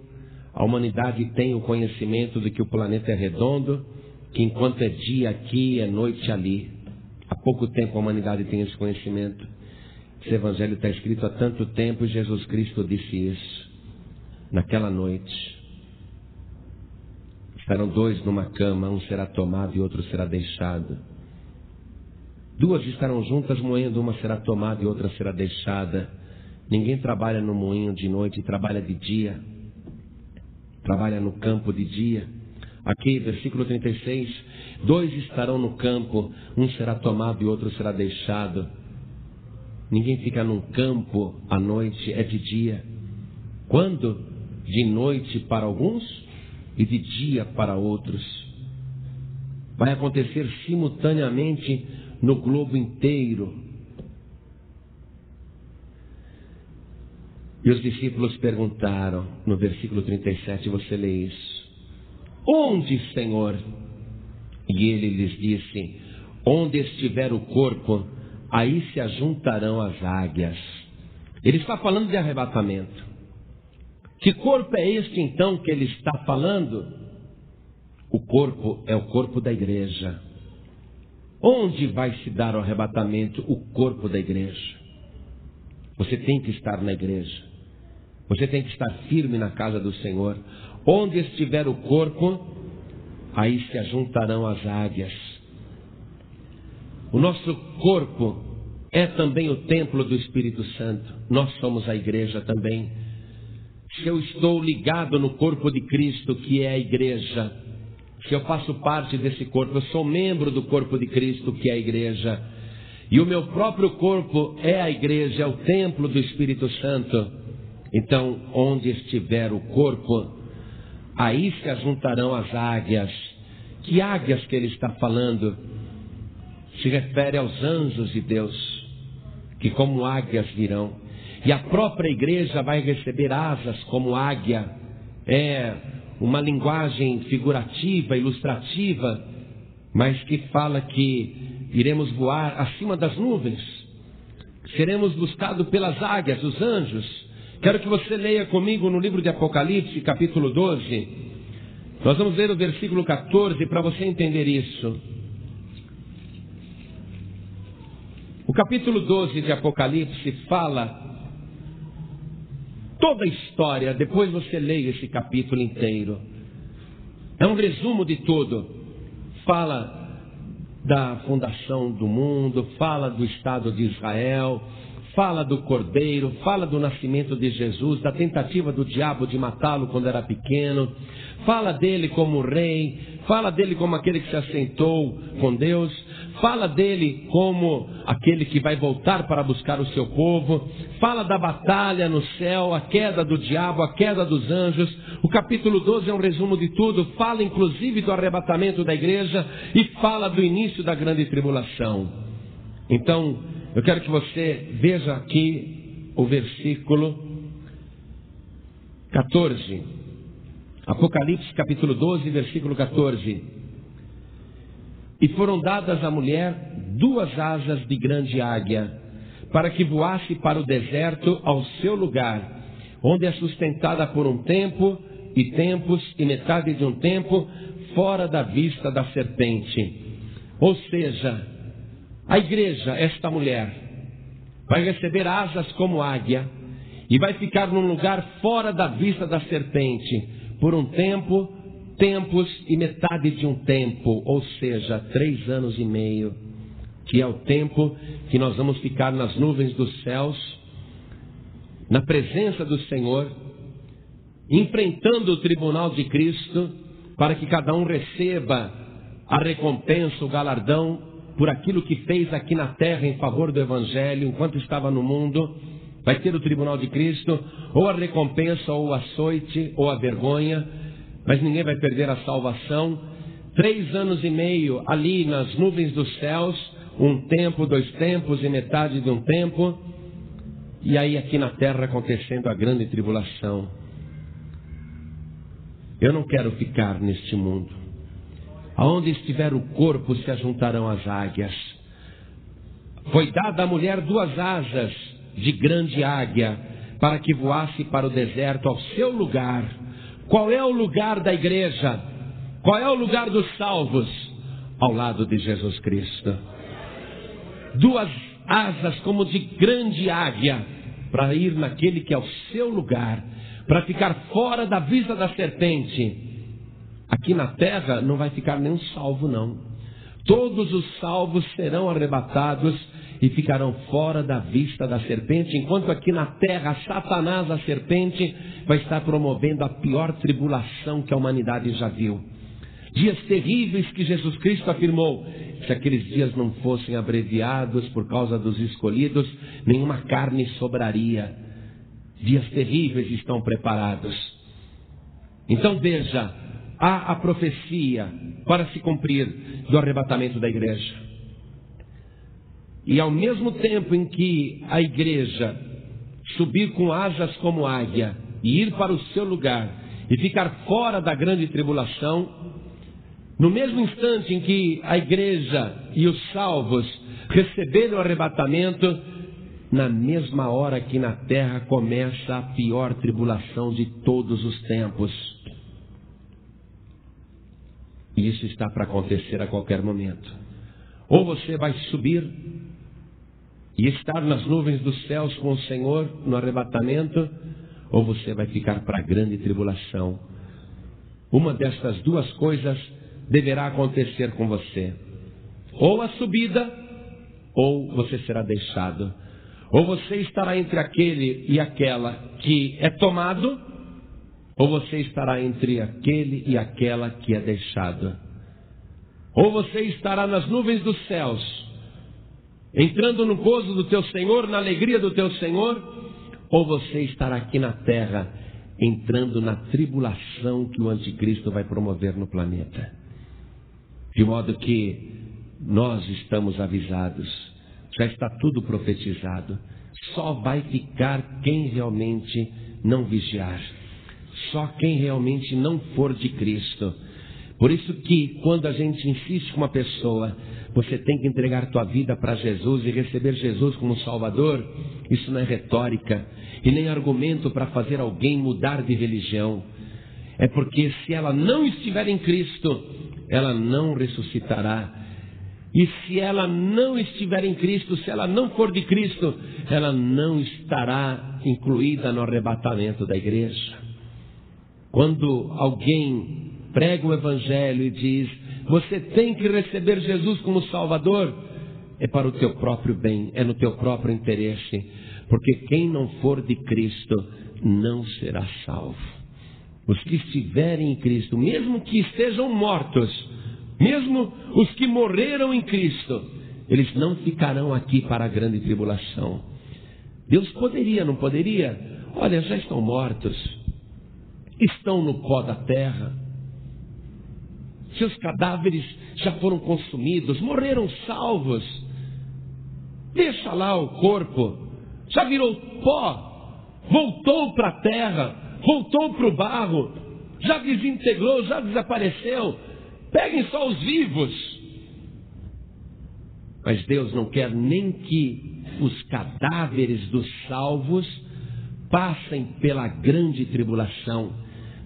a humanidade tem o conhecimento de que o planeta é redondo, que enquanto é dia aqui, é noite ali. Há pouco tempo a humanidade tem esse conhecimento. Esse evangelho está escrito há tanto tempo e Jesus Cristo disse isso. Naquela noite, estarão 2 numa cama, um será tomado e outro será deixado. 2 estarão juntas moendo, uma será tomada e outra será deixada. Ninguém trabalha no moinho de noite, trabalha de dia. Trabalha no campo de dia. Aqui, versículo 36, 2 estarão no campo, um será tomado e outro será deixado. Ninguém fica num campo à noite, é de dia. Quando? De noite para alguns e de dia para outros. Vai acontecer simultaneamente no globo inteiro. E os discípulos perguntaram, no versículo 37, você lê isso: onde, Senhor? E ele lhes disse: onde estiver o corpo, aí se ajuntarão as águias. Ele está falando de arrebatamento. Que corpo é este então que ele está falando? O corpo é o corpo da igreja. Onde vai se dar o arrebatamento? O corpo da igreja. Você tem que estar na igreja. Você tem que estar firme na casa do Senhor. Onde estiver o corpo, aí se ajuntarão as águias. O nosso corpo é também o templo do Espírito Santo. Nós somos a igreja também. Se eu estou ligado no corpo de Cristo, que é a igreja, se eu faço parte desse corpo, eu sou membro do corpo de Cristo, que é a igreja, e o meu próprio corpo é a igreja, é o templo do Espírito Santo, então onde estiver o corpo, aí se ajuntarão as águias. Que águias que ele está falando? Se refere aos anjos de Deus, que como águias virão. E a própria igreja vai receber asas como águia. É uma linguagem figurativa, ilustrativa, mas que fala que iremos voar acima das nuvens. Seremos buscados pelas águias, os anjos. Quero que você leia comigo no livro de Apocalipse, capítulo 12. Nós vamos ler o versículo 14 para você entender isso. O capítulo 12 de Apocalipse fala toda a história, depois você leia esse capítulo inteiro. É um resumo de tudo. Fala da fundação do mundo, fala do Estado de Israel, fala do Cordeiro, fala do nascimento de Jesus, da tentativa do diabo de matá-lo quando era pequeno, fala dele como rei, fala dele como aquele que se assentou com Deus, fala dele como aquele que vai voltar para buscar o seu povo, fala da batalha no céu, a queda do diabo, a queda dos anjos. O capítulo 12 é um resumo de tudo, fala inclusive do arrebatamento da igreja e fala do início da grande tribulação. Então, eu quero que você veja aqui o versículo 14. Apocalipse capítulo 12, versículo 14. E foram dadas à mulher 2 asas de grande águia, para que voasse para o deserto ao seu lugar, onde é sustentada por um tempo e tempos e metade de um tempo, fora da vista da serpente. Ou seja, a igreja, esta mulher, vai receber asas como águia e vai ficar num lugar fora da vista da serpente por um tempo, tempos e metade de um tempo, ou seja, 3 anos e meio, que é o tempo que nós vamos ficar nas nuvens dos céus, na presença do Senhor, enfrentando o tribunal de Cristo, para que cada um receba a recompensa, o galardão, por aquilo que fez aqui na terra em favor do Evangelho, enquanto estava no mundo. Vai ter o tribunal de Cristo, ou a recompensa, ou o açoite, ou a vergonha, mas ninguém vai perder a salvação. 3 anos e meio ali nas nuvens dos céus, um tempo, 2 tempos e metade de um tempo, e aí aqui na terra acontecendo a grande tribulação. Eu não quero ficar neste mundo. Aonde estiver o corpo se ajuntarão as águias. Foi dada à mulher 2 asas de grande águia, para que voasse para o deserto ao seu lugar. Qual é o lugar da igreja? Qual é o lugar dos salvos? Ao lado de Jesus Cristo. 2 asas como de grande águia, para ir naquele que é o seu lugar, para ficar fora da vista da serpente. Aqui na terra não vai ficar nenhum salvo, não. Todos os salvos serão arrebatados e ficarão fora da vista da serpente, enquanto aqui na terra Satanás, a serpente, vai estar promovendo a pior tribulação que a humanidade já viu. Dias terríveis que Jesus Cristo afirmou: se aqueles dias não fossem abreviados por causa dos escolhidos, nenhuma carne sobraria. Dias terríveis estão preparados. Então veja, há a profecia para se cumprir do arrebatamento da igreja. E ao mesmo tempo em que a igreja subir com asas como águia e ir para o seu lugar e ficar fora da grande tribulação, no mesmo instante em que a igreja e os salvos receberem o arrebatamento, na mesma hora que na terra começa a pior tribulação de todos os tempos. E isso está para acontecer a qualquer momento. Ou você vai subir e estar nas nuvens dos céus com o Senhor no arrebatamento, ou você vai ficar para a grande tribulação. Uma destas 2 coisas deverá acontecer com você. Ou a subida, ou você será deixado. Ou você estará entre aquele e aquela que é tomado, ou você estará entre aquele e aquela que é deixado. Ou você estará nas nuvens dos céus, entrando no gozo do teu Senhor, na alegria do teu Senhor, ou você estará aqui na terra, entrando na tribulação que o anticristo vai promover no planeta. De modo que nós estamos avisados, já está tudo profetizado. Só vai ficar quem realmente não vigiar. Só quem realmente não for de Cristo. Por isso que quando a gente insiste com uma pessoa, você tem que entregar tua vida para Jesus e receber Jesus como Salvador, isso não é retórica e nem argumento para fazer alguém mudar de religião. É porque se ela não estiver em Cristo, ela não ressuscitará. E se ela não estiver em Cristo, se ela não for de Cristo, ela não estará incluída no arrebatamento da igreja. Quando alguém prega o Evangelho e diz: você tem que receber Jesus como Salvador, é para o teu próprio bem, é no teu próprio interesse, porque quem não for de Cristo não será salvo. Os que estiverem em Cristo, mesmo que estejam mortos, mesmo os que morreram em Cristo, eles não ficarão aqui para a grande tribulação. Deus poderia, não poderia? Olha, já estão mortos, estão no pó da terra, seus cadáveres já foram consumidos, morreram salvos. Deixa lá o corpo, já virou pó, voltou para a terra, voltou para o barro, já desintegrou, já desapareceu. Peguem só os vivos. Mas Deus não quer nem que os cadáveres dos salvos passem pela grande tribulação.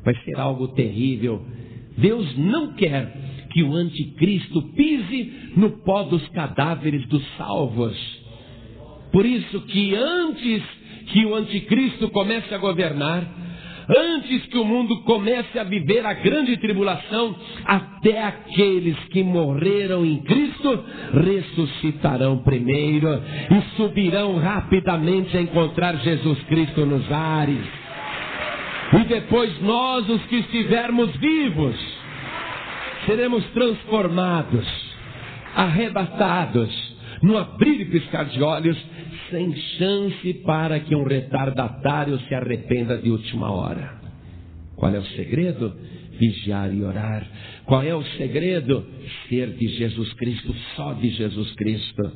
Vai ser algo terrível. Deus não quer que o anticristo pise no pó dos cadáveres dos salvos. Por isso que antes que o anticristo comece a governar, antes que o mundo comece a viver a grande tribulação, até aqueles que morreram em Cristo ressuscitarão primeiro e subirão rapidamente a encontrar Jesus Cristo nos ares. E depois nós, os que estivermos vivos, seremos transformados, arrebatados, no abrir e piscar de olhos, sem chance para que um retardatário se arrependa de última hora. Qual é o segredo? Vigiar e orar. Qual é o segredo? Ser de Jesus Cristo, só de Jesus Cristo.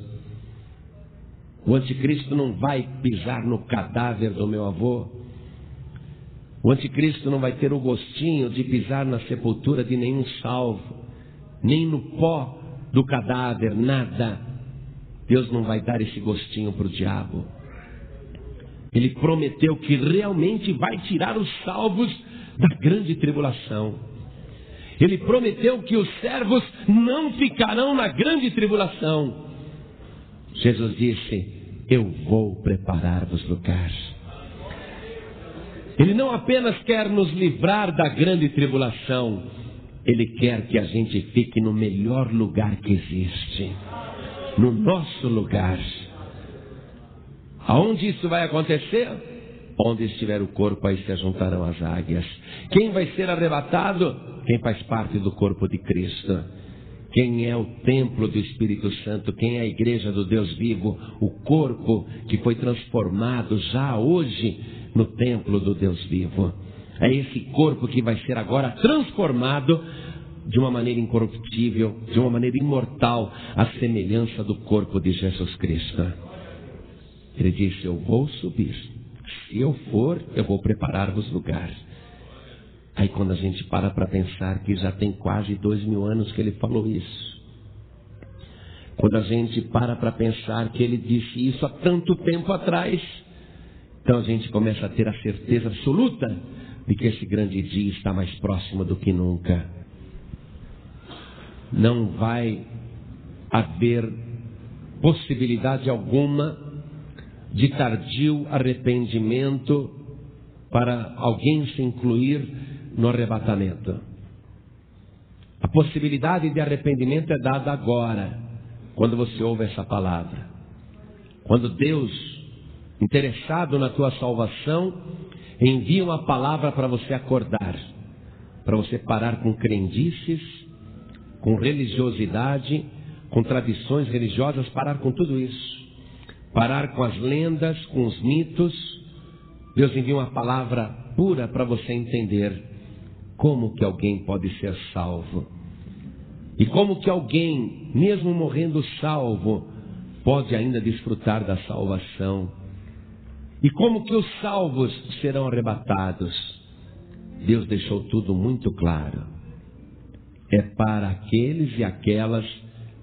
O anticristo não vai pisar no cadáver do meu avô. O anticristo não vai ter o gostinho de pisar na sepultura de nenhum salvo, nem no pó do cadáver, nada. Deus não vai dar esse gostinho para o diabo. Ele prometeu que realmente vai tirar os salvos da grande tribulação. Ele prometeu que os servos não ficarão na grande tribulação. Jesus disse: eu vou preparar-vos lugar. Ele não apenas quer nos livrar da grande tribulação, Ele quer que a gente fique no melhor lugar que existe, no nosso lugar. Aonde isso vai acontecer? Onde estiver o corpo, aí se ajuntarão as águias. Quem vai ser arrebatado? Quem faz parte do corpo de Cristo. Quem é o templo do Espírito Santo? Quem é a igreja do Deus vivo? O corpo que foi transformado já hoje no templo do Deus vivo. É esse corpo que vai ser agora transformado de uma maneira incorruptível, de uma maneira imortal, à semelhança do corpo de Jesus Cristo. Ele disse: eu vou subir. Se eu for, eu vou preparar-vos lugar. Aí quando a gente para pensar que já tem quase 2000 anos que ele falou isso. Quando a gente para pensar que ele disse isso há tanto tempo atrás, então a gente começa a ter a certeza absoluta de que esse grande dia está mais próximo do que nunca. Não vai haver possibilidade alguma de tardio arrependimento para alguém se incluir no arrebatamento. A possibilidade de arrependimento é dada agora, quando você ouve essa palavra. Quando Deus, interessado na tua salvação, envia uma palavra para você acordar, para você parar com crendices, com religiosidade, com tradições religiosas, parar com tudo isso. Parar com as lendas, com os mitos. Deus envia uma palavra pura para você entender como que alguém pode ser salvo. E como que alguém, mesmo morrendo salvo, pode ainda desfrutar da salvação. E como que os salvos serão arrebatados. Deus deixou tudo muito claro. É para aqueles e aquelas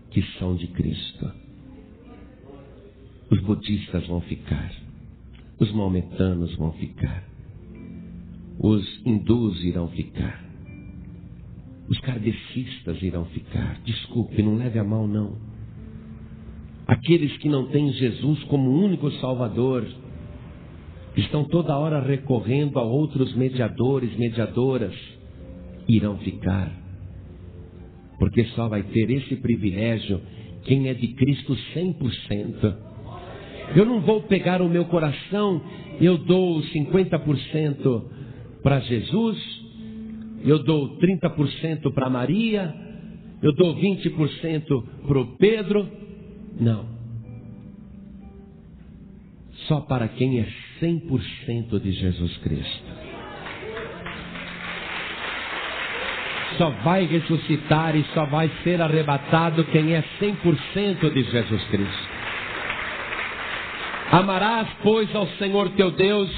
que são de Cristo. Os budistas vão ficar, os maometanos vão ficar, os hindus irão ficar, os kardecistas irão ficar. Desculpe, não leve a mal não. Aqueles que não têm Jesus como único Salvador, estão toda hora recorrendo a outros mediadores, mediadoras, irão ficar. Porque só vai ter esse privilégio quem é de Cristo 100%. Eu não vou pegar o meu coração, eu dou 50% para Jesus, eu dou 30% para Maria, eu dou 20% para o Pedro. Não. Só para quem é 100% de Jesus Cristo. Só vai ressuscitar e só vai ser arrebatado quem é 100% de Jesus Cristo. Amarás, pois, ao Senhor teu Deus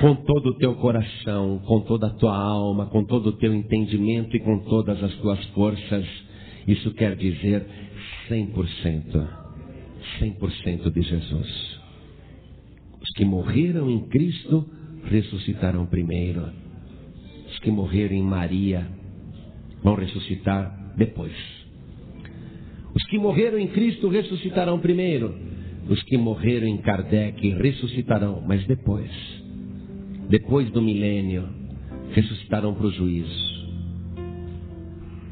com todo o teu coração, com toda a tua alma, com todo o teu entendimento e com todas as tuas forças. Isso quer dizer 100%. 100% de Jesus. Os que morreram em Cristo ressuscitarão primeiro. Os que morreram em Maria vão ressuscitar depois. Os que morreram em Cristo ressuscitarão primeiro. Os que morreram em Kardec ressuscitarão, mas depois. Depois do milênio, ressuscitarão para o juízo.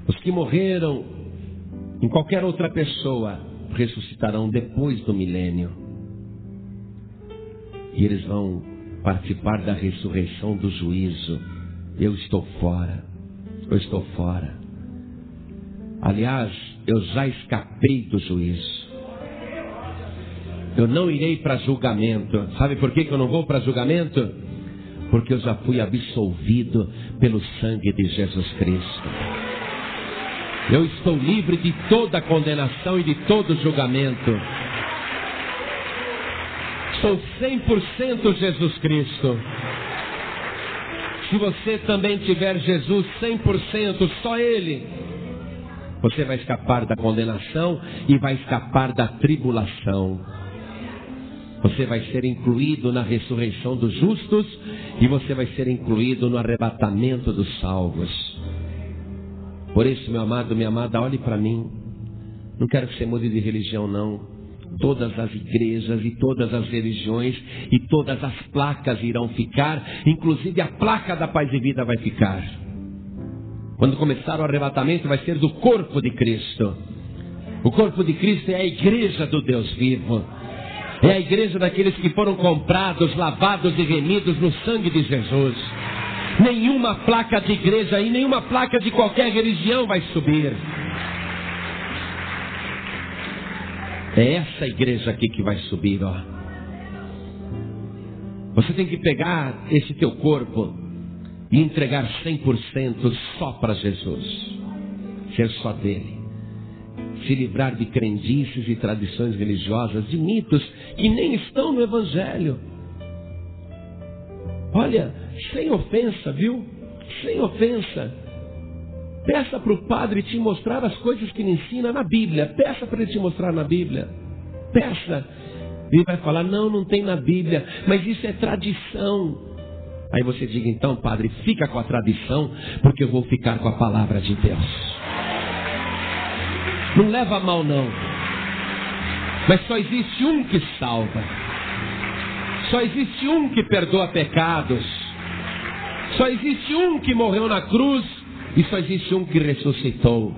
Os que morreram em qualquer outra pessoa ressuscitarão depois do milênio. E eles vão participar da ressurreição do juízo. Eu estou fora. Eu estou fora. Aliás, eu já escapei do juízo. Eu não irei para julgamento. Sabe por que eu não vou para julgamento? Porque eu já fui absolvido pelo sangue de Jesus Cristo. Eu estou livre de toda condenação e de todo julgamento. Sou 100% Jesus Cristo. Se você também tiver Jesus 100%, só Ele, você vai escapar da condenação e vai escapar da tribulação. Você vai ser incluído na ressurreição dos justos e você vai ser incluído no arrebatamento dos salvos. Por isso, meu amado, minha amada, olhe para mim. Não quero que você mude de religião, não. Todas as igrejas e todas as religiões e todas as placas irão ficar, inclusive a placa da Paz e Vida vai ficar. Quando começar o arrebatamento, vai ser do corpo de Cristo. O corpo de Cristo é a igreja do Deus vivo. É a igreja daqueles que foram comprados, lavados e remidos no sangue de Jesus. Nenhuma placa de igreja e nenhuma placa de qualquer religião vai subir. É essa igreja aqui que vai subir, ó. Você tem que pegar esse teu corpo e entregar 100% só para Jesus. Ser só dele. Se livrar de crendices e tradições religiosas, de mitos que nem estão no Evangelho. Olha, sem ofensa, viu? Sem ofensa. Peça para o padre te mostrar as coisas que ele ensina na Bíblia. Peça para ele te mostrar na Bíblia. Peça. Ele vai falar, não tem na Bíblia, mas isso é tradição. Aí você diga, então, padre, fica com a tradição, porque eu vou ficar com a palavra de Deus. Não leva a mal, não. Mas só existe um que salva. Só existe um que perdoa pecados. Só existe um que morreu na cruz. E só existe um que ressuscitou.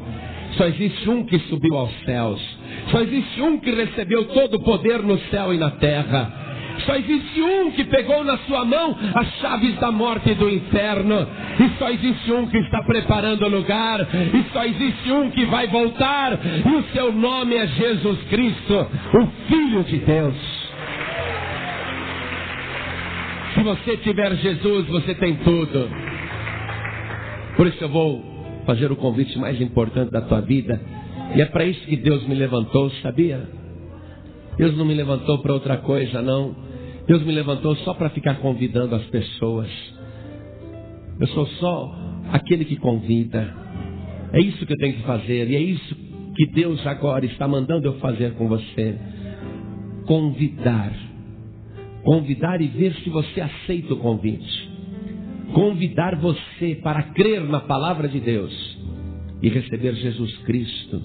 Só existe um que subiu aos céus. Só existe um que recebeu todo o poder no céu e na terra. Só existe um que pegou na sua mão as chaves da morte e do inferno. E só existe um que está preparando o lugar. E só existe um que vai voltar. E o seu nome é Jesus Cristo, o Filho de Deus. Se você tiver Jesus, você tem tudo. Por isso eu vou fazer o convite mais importante da tua vida. E é para isso que Deus me levantou, sabia? Deus não me levantou para outra coisa, não. Deus me levantou só para ficar convidando as pessoas. Eu sou só aquele que convida. É isso que eu tenho que fazer. E é isso que Deus agora está mandando eu fazer com você. Convidar. Convidar e ver se você aceita o convite. Convidar você para crer na palavra de Deus e receber Jesus Cristo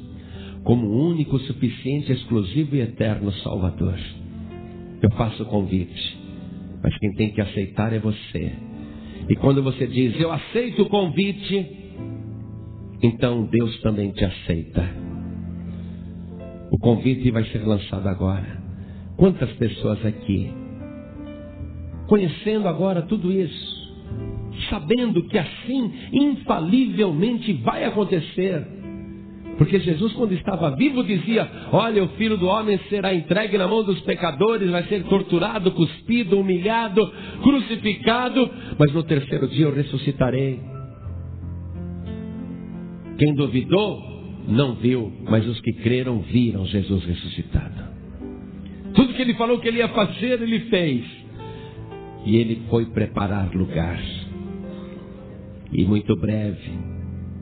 como o único, suficiente, exclusivo e eterno Salvador. Eu faço o convite, mas quem tem que aceitar é você. E quando você diz, eu aceito o convite, então Deus também te aceita. O convite vai ser lançado agora. Quantas pessoas aqui, conhecendo agora tudo isso, sabendo que assim infalivelmente vai acontecer. Porque Jesus, quando estava vivo, dizia, olha, o Filho do Homem será entregue na mão dos pecadores, vai ser torturado, cuspido, humilhado, crucificado, mas no terceiro dia eu ressuscitarei. Quem duvidou, não viu, mas os que creram, viram Jesus ressuscitado. Tudo que ele falou que ele ia fazer, ele fez. E ele foi preparar lugar. E muito breve,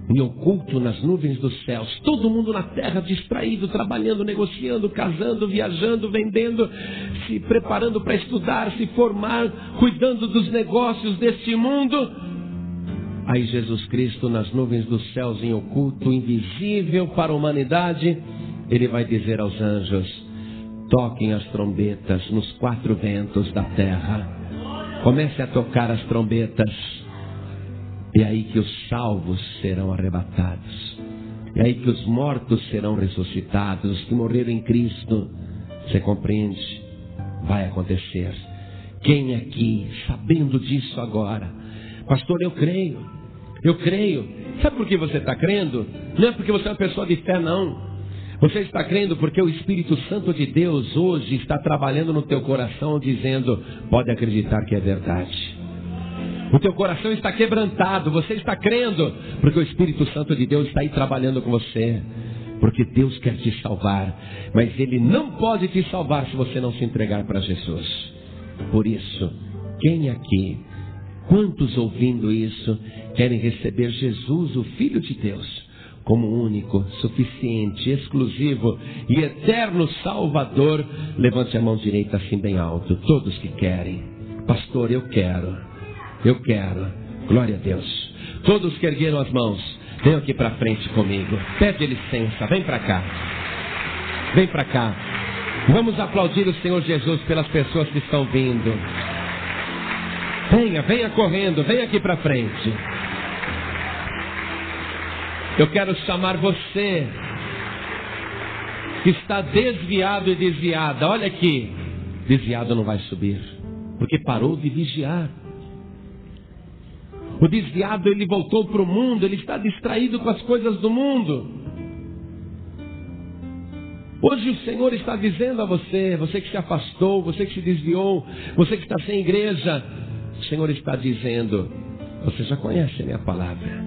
me oculto nas nuvens dos céus, todo mundo na terra distraído, trabalhando, negociando, casando, viajando, vendendo, se preparando para estudar, se formar, cuidando dos negócios deste mundo. Aí Jesus Cristo nas nuvens dos céus em oculto, invisível para a humanidade, Ele vai dizer aos anjos: toquem as trombetas nos 4 ventos da terra. Comece a tocar as trombetas. É aí que os salvos serão arrebatados. É aí que os mortos serão ressuscitados, os que morreram em Cristo. Você compreende? Vai acontecer. Quem aqui, sabendo disso agora? Pastor, eu creio. Eu creio. Sabe por que você está crendo? Não é porque você é uma pessoa de fé, não. Você está crendo porque o Espírito Santo de Deus hoje está trabalhando no teu coração, dizendo: pode acreditar que é verdade. O teu coração está quebrantado. Você está crendo porque o Espírito Santo de Deus está aí trabalhando com você. Porque Deus quer te salvar, mas Ele não pode te salvar se você não se entregar para Jesus. Por isso, quem aqui, quantos ouvindo isso, querem receber Jesus, o Filho de Deus, como único, suficiente, exclusivo e eterno Salvador? Levante a mão direita assim bem alto. Todos que querem. Pastor, eu quero. Eu quero. Glória a Deus. Todos que ergueram as mãos, venham aqui para frente comigo. Pede licença, vem para cá. Vem para cá. Vamos aplaudir o Senhor Jesus pelas pessoas que estão vindo. Venha correndo, venha aqui para frente. Eu quero chamar você que está desviado e desviada. Olha aqui. Desviado não vai subir, porque parou de vigiar. O desviado, ele voltou para o mundo, ele está distraído com as coisas do mundo. Hoje o Senhor está dizendo a você, você que se afastou, você que se desviou, você que está sem igreja, o Senhor está dizendo: você já conhece a minha palavra,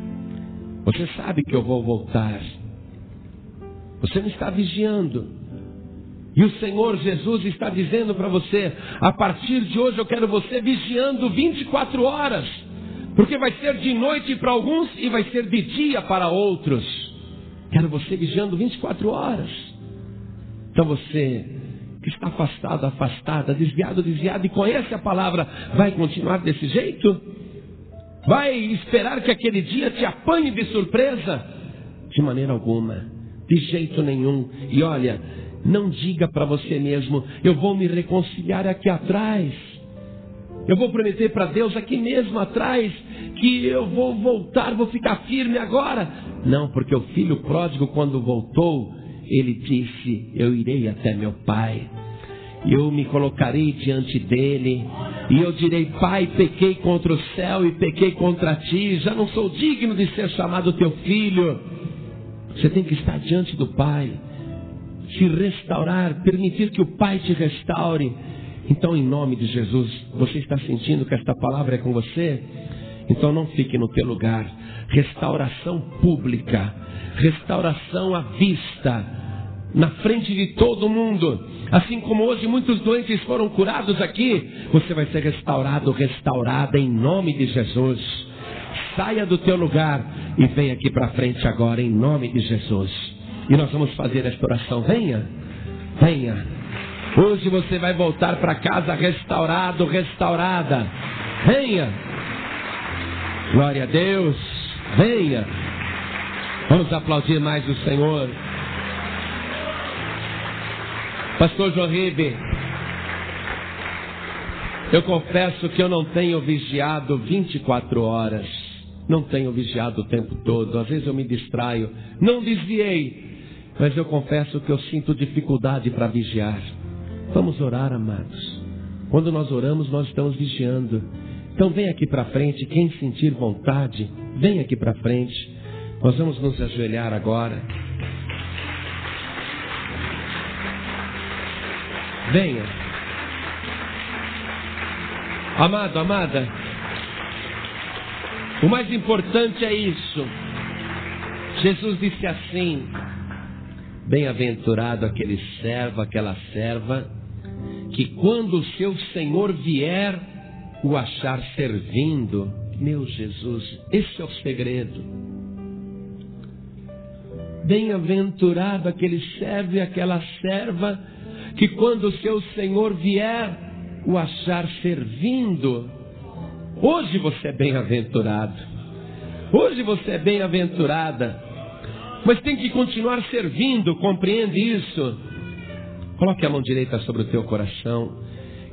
você sabe que eu vou voltar, você não está vigiando. E o Senhor Jesus está dizendo para você: a partir de hoje eu quero você vigiando 24 horas. Porque vai ser de noite para alguns e vai ser de dia para outros. Quero você vigiando 24 horas. Então você que está afastado, afastada, desviado, desviado e conhece a palavra, vai continuar desse jeito? Vai esperar que aquele dia te apanhe de surpresa? De maneira alguma, de jeito nenhum. E olha, não diga para você mesmo: eu vou me reconciliar aqui atrás. Eu vou prometer para Deus aqui mesmo atrás que eu vou voltar, vou ficar firme agora. Não, porque o filho pródigo, quando voltou, ele disse: eu irei até meu pai, eu me colocarei diante dele, e eu direi: pai, pequei contra o céu e pequei contra ti, já não sou digno de ser chamado teu filho. Você tem que estar diante do pai, se restaurar, permitir que o pai te restaure. Então, em nome de Jesus, você está sentindo que esta palavra é com você? Então não fique no teu lugar. Restauração pública, restauração à vista, na frente de todo mundo. Assim como hoje muitos doentes foram curados aqui, você vai ser restaurado, restaurada em nome de Jesus. Saia do teu lugar e venha aqui para frente agora em nome de Jesus. E nós vamos fazer esta oração. Venha, venha. Hoje você vai voltar para casa restaurado, restaurada. Venha. Glória a Deus. Venha. Vamos aplaudir mais o Senhor. Pastor João Ribe, eu confesso que eu não tenho vigiado 24 horas. Não tenho vigiado o tempo todo. Às vezes eu me distraio. Não desviei. Mas eu confesso que eu sinto dificuldade para vigiar. Vamos orar, amados. Quando nós oramos, nós estamos vigiando. Então vem aqui para frente, quem sentir vontade, vem aqui para frente. Nós vamos nos ajoelhar agora. Venha. Amado, amada, o mais importante é isso. Jesus disse assim: bem-aventurado aquele servo, aquela serva, que quando o seu Senhor vier, o achar servindo. Meu Jesus, esse é o segredo. Bem-aventurado aquele servo e aquela serva, que quando o seu Senhor vier, o achar servindo. Hoje você é bem-aventurado. Hoje você é bem-aventurada, mas tem que continuar servindo, compreende isso? Coloque a mão direita sobre o teu coração.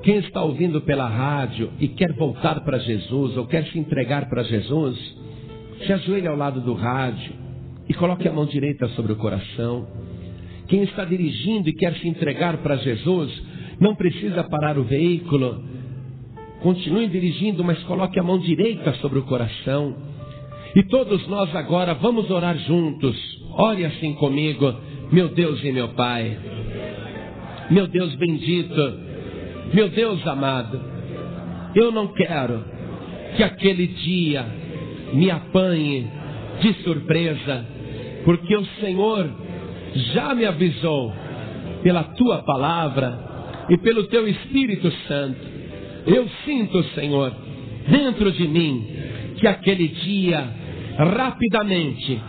Quem está ouvindo pela rádio e quer voltar para Jesus, ou quer se entregar para Jesus, se ajoelhe ao lado do rádio e coloque a mão direita sobre o coração. Quem está dirigindo e quer se entregar para Jesus, não precisa parar o veículo. Continue dirigindo, mas coloque a mão direita sobre o coração. E todos nós agora vamos orar juntos. Ore assim comigo. Meu Deus e meu Pai, meu Deus bendito, meu Deus amado, eu não quero que aquele dia me apanhe de surpresa, porque o Senhor já me avisou pela Tua palavra e pelo Teu Espírito Santo. Eu sinto, Senhor, dentro de mim, que aquele dia rapidamente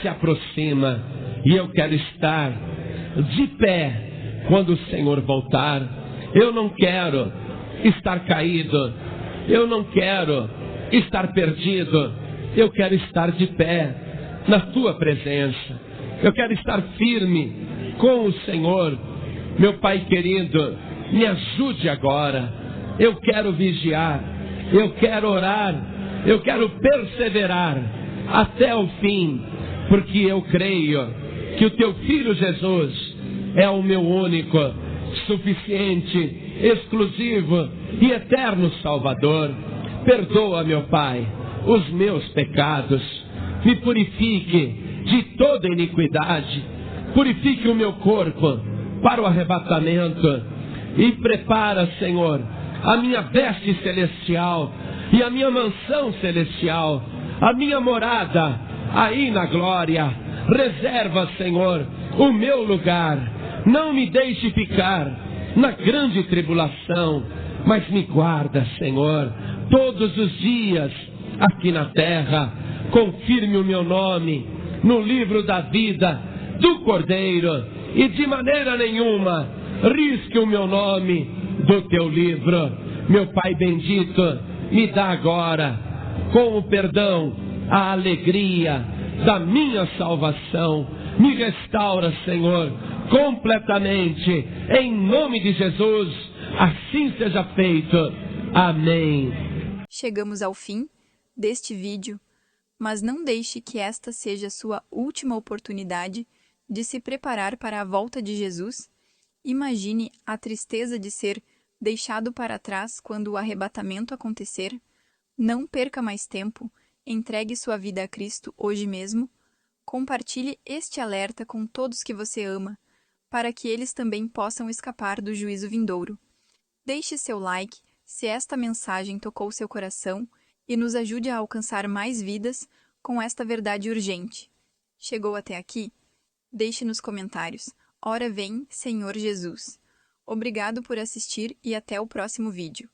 se aproxima e eu quero estar de pé quando o Senhor voltar. Eu não quero estar caído, eu não quero estar perdido, eu quero estar de pé na Tua presença, eu quero estar firme com o Senhor. Meu Pai querido, me ajude agora. Eu quero vigiar, eu quero orar, eu quero perseverar até o fim, porque eu creio que o Teu Filho Jesus é o meu único, suficiente, exclusivo e eterno Salvador. Perdoa, meu Pai, os meus pecados, me purifique de toda iniquidade, purifique o meu corpo para o arrebatamento e prepara, Senhor, a minha veste celestial e a minha mansão celestial, a minha morada aí na glória. Reserva, Senhor, o meu lugar. Não me deixe ficar na grande tribulação, mas me guarda, Senhor, todos os dias aqui na terra. Confirme o meu nome no livro da vida do Cordeiro e de maneira nenhuma risque o meu nome do Teu livro. Meu Pai bendito, me dá agora, com o perdão, a alegria da minha salvação. Me restaura, Senhor, completamente, em nome de Jesus. Assim seja feito. Amém. Chegamos ao fim deste vídeo, mas não deixe que esta seja sua última oportunidade de se preparar para a volta de Jesus. Imagine a tristeza de ser deixado para trás quando o arrebatamento acontecer. Não perca mais tempo, entregue sua vida a Cristo hoje mesmo. Compartilhe este alerta com todos que você ama, para que eles também possam escapar do juízo vindouro. Deixe seu like se esta mensagem tocou seu coração e nos ajude a alcançar mais vidas com esta verdade urgente. Chegou até aqui? Deixe nos comentários. Ora vem, Senhor Jesus. Obrigado por assistir e até o próximo vídeo.